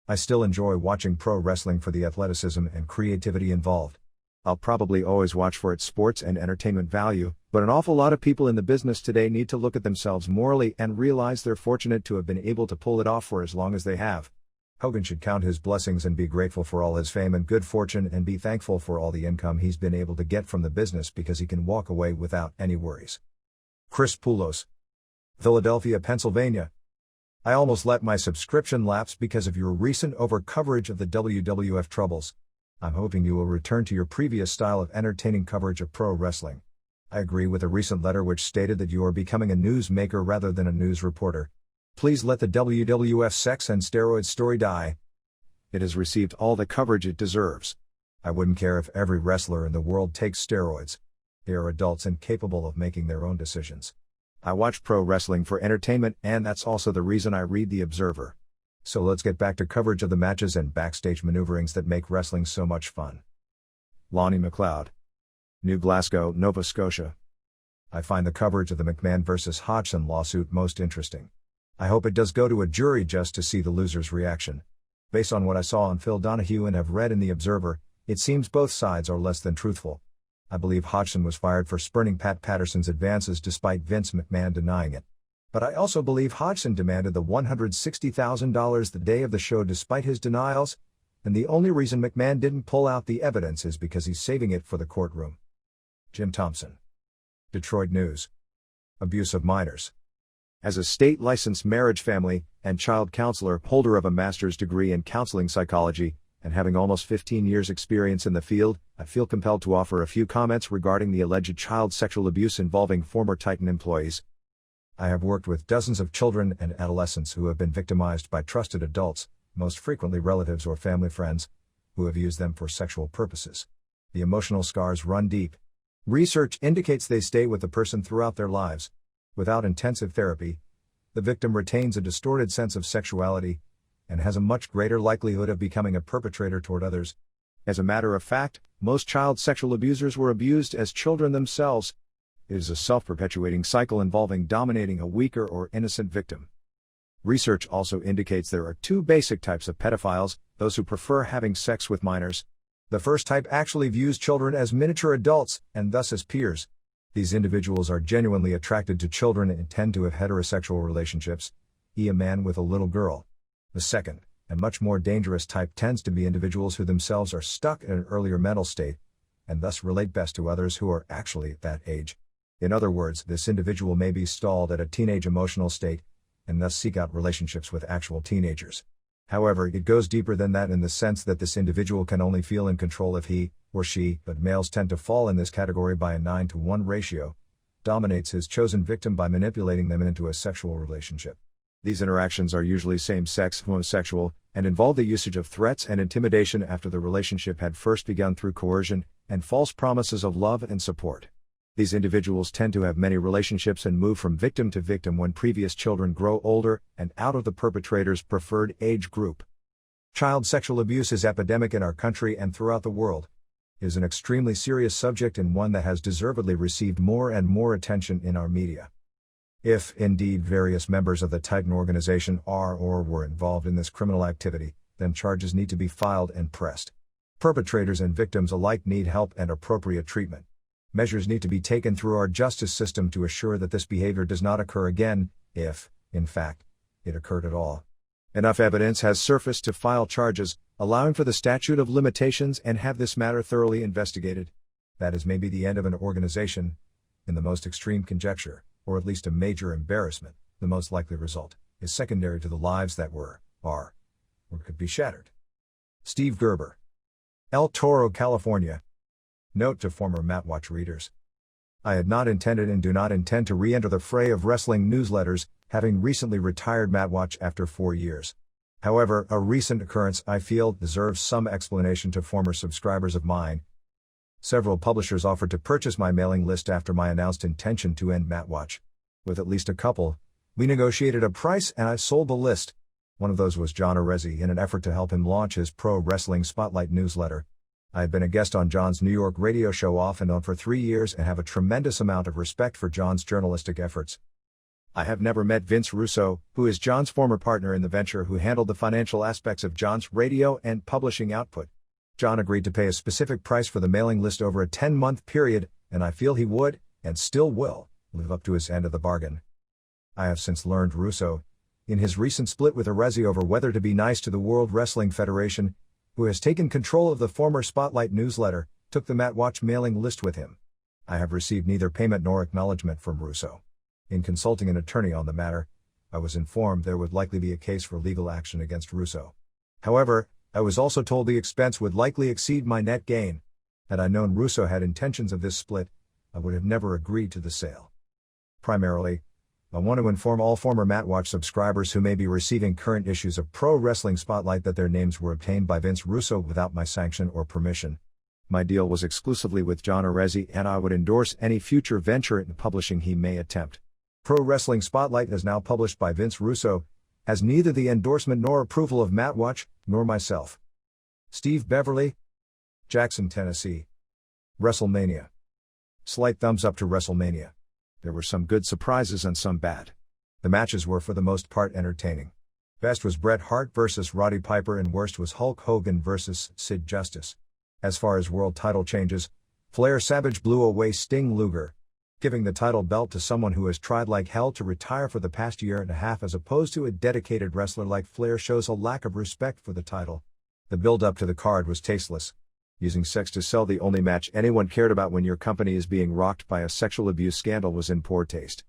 I still enjoy watching pro wrestling for the athleticism and creativity involved. I'll probably always watch for its sports and entertainment value, but an awful lot of people in the business today need to look at themselves morally and realize they're fortunate to have been able to pull it off for as long as they have. Hogan should count his blessings and be grateful for all his fame and good fortune and be thankful for all the income he's been able to get from the business because he can walk away without any worries. Chris Poulos, Philadelphia, Pennsylvania. I almost let my subscription lapse because of your recent over-coverage of the WWF troubles. I'm hoping you will return to your previous style of entertaining coverage of pro wrestling. I agree with a recent letter which stated that you are becoming a newsmaker rather than a news reporter. Please let the WWF sex and steroids story die. It has received all the coverage it deserves. I wouldn't care if every wrestler in the world takes steroids. They are adults and capable of making their own decisions. I watch pro wrestling for entertainment, and that's also the reason I read The Observer. So let's get back to coverage of the matches and backstage maneuverings that make wrestling so much fun. Lonnie McLeod, New Glasgow, Nova Scotia. I find the coverage of the McMahon vs. Hodgson lawsuit most interesting. I hope it does go to a jury just to see the loser's reaction. Based on what I saw on Phil Donahue and have read in The Observer, it seems both sides are less than truthful. I believe Hodgson was fired for spurning Pat Patterson's advances despite Vince McMahon denying it. But I also believe Hodgson demanded the $160,000 the day of the show despite his denials, and the only reason McMahon didn't pull out the evidence is because he's saving it for the courtroom. Jim Thompson, Detroit News. Abuse of minors. As a state-licensed marriage, family, and child counselor, holder of a master's degree in counseling psychology, and having almost 15 years' experience in the field, I feel compelled to offer a few comments regarding the alleged child sexual abuse involving former Titan employees. I have worked with dozens of children and adolescents who have been victimized by trusted adults, most frequently relatives or family friends, who have used them for sexual purposes. The emotional scars run deep. Research indicates they stay with the person throughout their lives. Without intensive therapy, the victim retains a distorted sense of sexuality, and has a much greater likelihood of becoming a perpetrator toward others. As a matter of fact, most child sexual abusers were abused as children themselves. It is a self-perpetuating cycle involving dominating a weaker or innocent victim. Research also indicates there are two basic types of pedophiles: those who prefer having sex with minors. The first type actually views children as miniature adults, and thus as peers. These individuals are genuinely attracted to children and tend to have heterosexual relationships, a man with a little girl. The second, and much more dangerous type, tends to be individuals who themselves are stuck in an earlier mental state, and thus relate best to others who are actually at that age. In other words, this individual may be stalled at a teenage emotional state, and thus seek out relationships with actual teenagers. However, it goes deeper than that in the sense that this individual can only feel in control if he, or she, but males tend to fall in this category by a 9-to-1 ratio, dominates his chosen victim by manipulating them into a sexual relationship. These interactions are usually same-sex, homosexual, and involve the usage of threats and intimidation after the relationship had first begun through coercion and false promises of love and support. These individuals tend to have many relationships and move from victim to victim when previous children grow older and out of the perpetrator's preferred age group. Child sexual abuse is epidemic in our country and throughout the world. It is an extremely serious subject and one that has deservedly received more and more attention in our media. If, indeed, various members of the Titan organization are or were involved in this criminal activity, then charges need to be filed and pressed. Perpetrators and victims alike need help and appropriate treatment. Measures need to be taken through our justice system to assure that this behavior does not occur again, if, in fact, it occurred at all. Enough evidence has surfaced to file charges, allowing for the statute of limitations and have this matter thoroughly investigated. That is maybe the end of an organization, in the most extreme conjecture, or at least a major embarrassment. The most likely result is secondary to the lives that were, are, or could be shattered. Steve Gerber. El Toro, California. Note to former MatWatch readers. I had not intended and do not intend to re-enter the fray of wrestling newsletters, having recently retired MatWatch after 4 years. However, a recent occurrence I feel deserves some explanation to former subscribers of mine. Several publishers offered to purchase my mailing list after my announced intention to end MatWatch. With at least a couple, we negotiated a price and I sold the list. One of those was John Arezzi in an effort to help him launch his Pro Wrestling Spotlight newsletter. I had been a guest on John's New York radio show off and on for 3 years and have a tremendous amount of respect for John's journalistic efforts. I have never met Vince Russo, who is John's former partner in the venture who handled the financial aspects of John's radio and publishing output. John agreed to pay a specific price for the mailing list over a 10-month period, and I feel he would, and still will, live up to his end of the bargain. I have since learned Russo, in his recent split with Arezzi over whether to be nice to the World Wrestling Federation, who has taken control of the former Spotlight newsletter, took the MatWatch mailing list with him. I have received neither payment nor acknowledgement from Russo. In consulting an attorney on the matter, I was informed there would likely be a case for legal action against Russo. However, I was also told the expense would likely exceed my net gain. Had I known Russo had intentions of this split, I would have never agreed to the sale. Primarily, I want to inform all former MatWatch subscribers who may be receiving current issues of Pro Wrestling Spotlight that their names were obtained by Vince Russo without my sanction or permission. My deal was exclusively with John Arezzi and I would endorse any future venture in publishing he may attempt. Pro Wrestling Spotlight is now published by Vince Russo, has neither the endorsement nor approval of MatWatch, nor myself. Steve Beverly. Jackson, Tennessee. WrestleMania. Slight thumbs up to WrestleMania. There were some good surprises and some bad. The matches were for the most part entertaining. Best was Bret Hart vs. Roddy Piper and worst was Hulk Hogan vs. Sid Justice. As far as world title changes, Flair Savage blew away Sting Luger. Giving the title belt to someone who has tried like hell to retire for the past year and a half as opposed to a dedicated wrestler like Flair shows a lack of respect for the title. The build-up to the card was tasteless. Using sex to sell the only match anyone cared about when your company is being rocked by a sexual abuse scandal was in poor taste.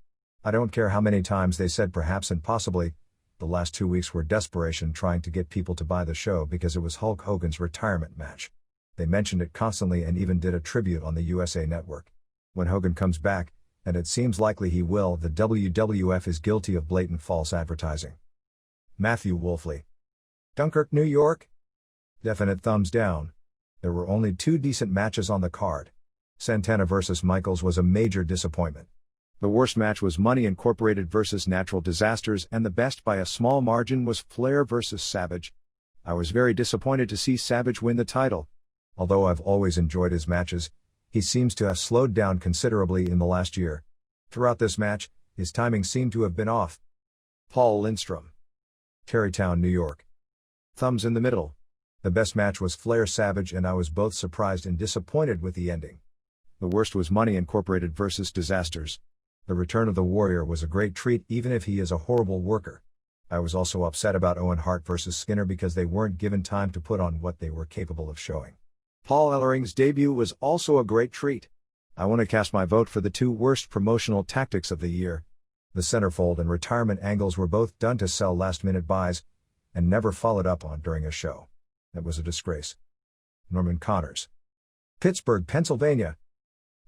I don't care how many times they said perhaps and possibly. The last 2 weeks were desperation trying to get people to buy the show because it was Hulk Hogan's retirement match. They mentioned it constantly and even did a tribute on the USA Network. When Hogan comes back, and it seems likely he will, the WWF is guilty of blatant false advertising. Matthew Wolfley. Dunkirk, New York. Definite thumbs down. There were only 2 decent matches on the card. Santana vs. Michaels was a major disappointment. The worst match was Money Incorporated vs. Natural Disasters and the best by a small margin was Flair vs. Savage. I was very disappointed to see Savage win the title. Although I've always enjoyed his matches, he seems to have slowed down considerably in the last year. Throughout this match, his timing seemed to have been off. Paul Lindstrom. Tarrytown, New York. Thumbs in the middle. The best match was Flair Savage and I was both surprised and disappointed with the ending. The worst was Money Incorporated vs. Disasters. The return of the Warrior was a great treat even if he is a horrible worker. I was also upset about Owen Hart vs. Skinner because they weren't given time to put on what they were capable of showing. Paul Ellering's debut was also a great treat. I want to cast my vote for the 2 worst promotional tactics of the year. The centerfold and retirement angles were both done to sell last-minute buys. and never followed up on during a show. That was a disgrace. Norman Connors. Pittsburgh, Pennsylvania.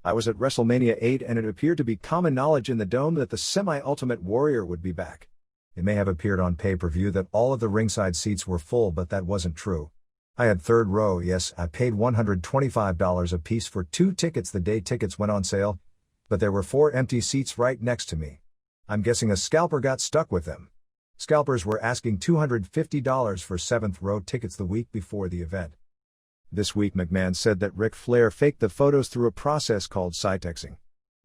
I was at WrestleMania 8 and it appeared to be common knowledge in the Dome that the Semi-Ultimate Warrior would be back. It may have appeared on pay-per-view that all of the ringside seats were full, but that wasn't true. I had third row. Yes, I paid $125 a piece for 2 tickets the day tickets went on sale, but there were 4 empty seats right next to me. I'm guessing a scalper got stuck with them. Scalpers were asking $250 for 7th row tickets the week before the event. This week McMahon said that Ric Flair faked the photos through a process called CTEXing.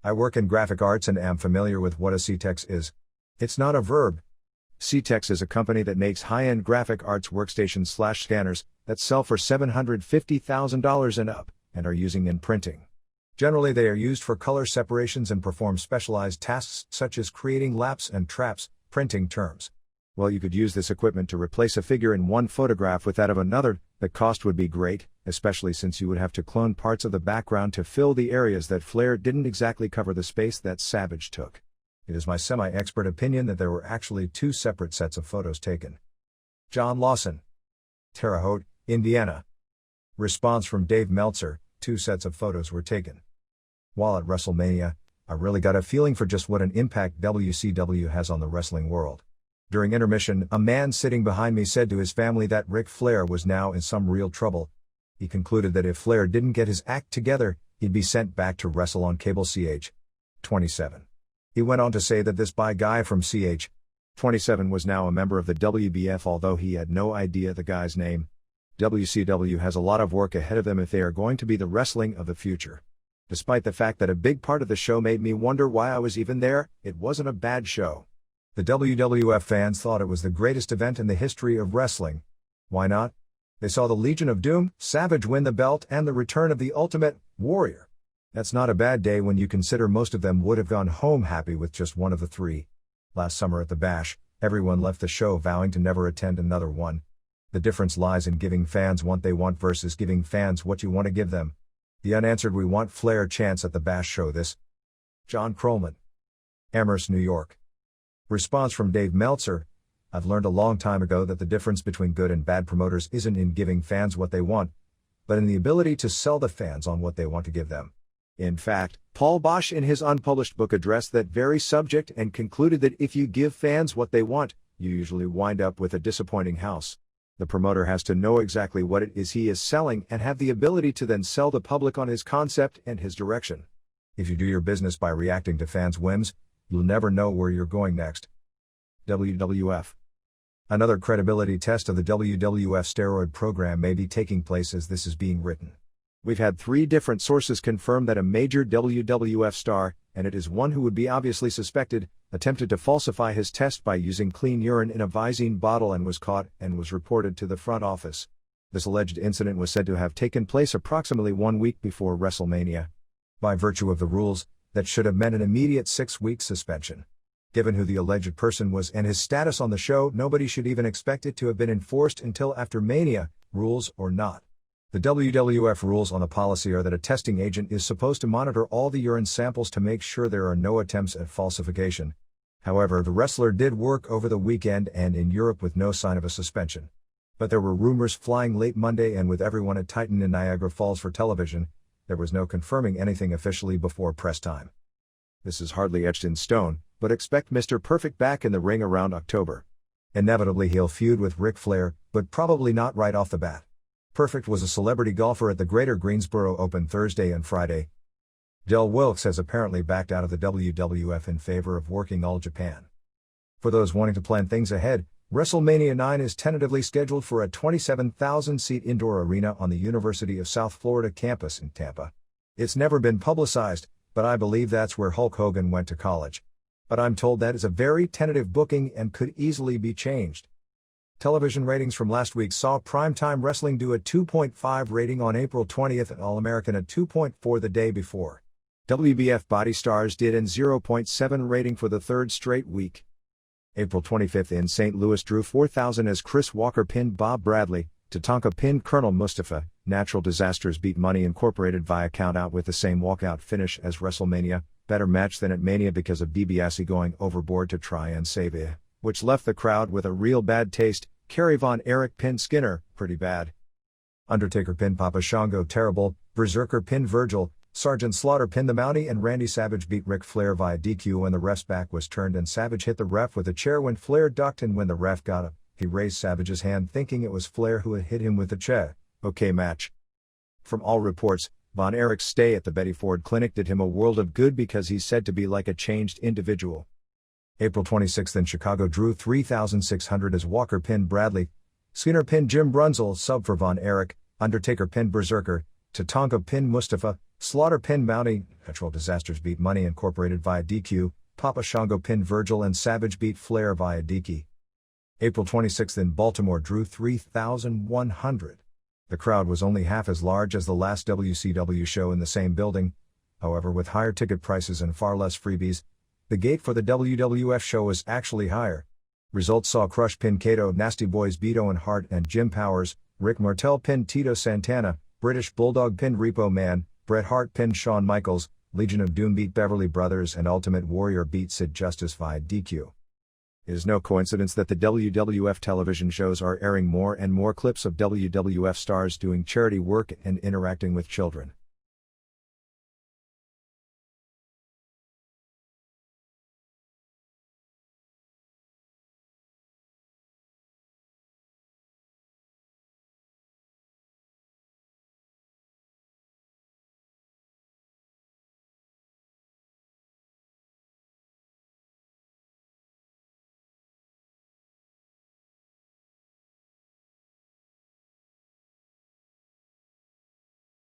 I work in graphic arts and am familiar with what a CTEX is. It's not a verb. CTEX is a company that makes high-end graphic arts workstations/scanners that sell for $750,000 and up, and are using in printing. Generally they are used for color separations and perform specialized tasks such as creating laps and traps, printing terms. Well, you could use this equipment to replace a figure in one photograph with that of another. The cost would be great, especially since you would have to clone parts of the background to fill the areas that Flair didn't exactly cover the space that Savage took. It is my semi-expert opinion that there were actually 2 separate sets of photos taken. John Lawson. Terre Haute, Indiana. Response from Dave Meltzer: 2 sets of photos were taken. While at WrestleMania, I really got a feeling for just what an impact WCW has on the wrestling world. During intermission, a man sitting behind me said to his family that Ric Flair was now in some real trouble. He concluded that if Flair didn't get his act together, he'd be sent back to wrestle on cable. Ch. 27. He went on to say that this guy from Ch. 27 was now a member of the WBF, although he had no idea the guy's name. WCW has a lot of work ahead of them if they are going to be the wrestling of the future. Despite the fact that a big part of the show made me wonder why I was even there, it wasn't a bad show. The WWF fans thought it was the greatest event in the history of wrestling. Why not? They saw the Legion of Doom, Savage win the belt, and the return of the Ultimate Warrior. That's not a bad day when you consider most of them would have gone home happy with just one of the 3. Last summer at the Bash, everyone left the show vowing to never attend another one. The difference lies in giving fans what they want versus giving fans what you want to give them. The unanswered "we want Flair" chants at the Bash show this. John Krollman. Amherst, New York. Response from Dave Meltzer: I've learned a long time ago that the difference between good and bad promoters isn't in giving fans what they want, but in the ability to sell the fans on what they want to give them. In fact, Paul Bosch in his unpublished book addressed that very subject and concluded that if you give fans what they want, you usually wind up with a disappointing house. The promoter has to know exactly what it is he is selling and have the ability to then sell the public on his concept and his direction. If you do your business by reacting to fans' whims, you'll never know where you're going next. WWF. Another credibility test of the WWF steroid program may be taking place as this is being written. We've had 3 different sources confirm that a major WWF star, and it is one who would be obviously suspected, attempted to falsify his test by using clean urine in a Visine bottle and was caught and was reported to the front office. This alleged incident was said to have taken place approximately 1 week before WrestleMania. By virtue of the rules, that should have meant an immediate 6-week suspension. Given who the alleged person was and his status on the show, nobody should even expect it to have been enforced until after Mania, rules or not. The WWF rules on the policy are that a testing agent is supposed to monitor all the urine samples to make sure there are no attempts at falsification. However, the wrestler did work over the weekend and in Europe with no sign of a suspension. But there were rumors flying late Monday, and with everyone at Titan in Niagara Falls for television, there was no confirming anything officially before press time. This is hardly etched in stone, but expect Mr. Perfect back in the ring around October. Inevitably he'll feud with Ric Flair, but probably not right off the bat. Perfect was a celebrity golfer at the Greater Greensboro Open Thursday and Friday. Del Wilkes has apparently backed out of the WWF in favor of working All Japan. For those wanting to plan things ahead, WrestleMania 9 is tentatively scheduled for a 27,000-seat indoor arena on the University of South Florida campus in Tampa. It's never been publicized, but I believe that's where Hulk Hogan went to college. But I'm told that is a very tentative booking and could easily be changed. Television ratings from last week saw Primetime Wrestling do a 2.5 rating on April 20th and All-American a 2.4 the day before. WBF Body Stars did an 0.7 rating for the 3rd straight week. April 25th in St. Louis drew 4,000 as Chris Walker pinned Bob Bradley, Tatanka pinned Colonel Mustafa, Natural Disasters beat Money Incorporated via countout with the same walkout finish as WrestleMania, better match than at Mania because of DiBiase going overboard to try and save it, which left the crowd with a real bad taste. Kerry Von Erich pin Skinner, pretty bad. Undertaker pin Papa Shango terrible, Berserker pin Virgil, Sergeant Slaughter pinned the Mountie and Randy Savage beat Ric Flair via DQ when the ref's back was turned and Savage hit the ref with a chair when Flair ducked, and when the ref got up, he raised Savage's hand thinking it was Flair who had hit him with the chair. Okay match. From all reports, Von Erich's stay at the Betty Ford Clinic did him a world of good because he's said to be like a changed individual. April 26 in Chicago, Drew 3600 as Walker pinned Bradley, Skinner pinned Jim Brunzell, sub for Von Erich, Undertaker pinned Berserker, Tatanka pinned Mustafa, Slaughter pinned Mountie, Natural Disasters beat Money Incorporated via DQ, Papa Shango pinned Virgil and Savage beat Flair via DQ. April 26 in Baltimore, Drew 3100. The crowd was only half as large as the last WCW show in the same building. However, with higher ticket prices and far less freebies, the gate for the WWF show was actually higher. Results saw Crush pin Kato, Nasty Boys beat Owen Hart and Jim Powers, Rick Martel pinned Tito Santana, British Bulldog pinned Repo Man, Bret Hart pinned Shawn Michaels, Legion of Doom beat Beverly Brothers and Ultimate Warrior beat Sid Justice via DQ. It is no coincidence that the WWF television shows are airing more and more clips of WWF stars doing charity work and interacting with children.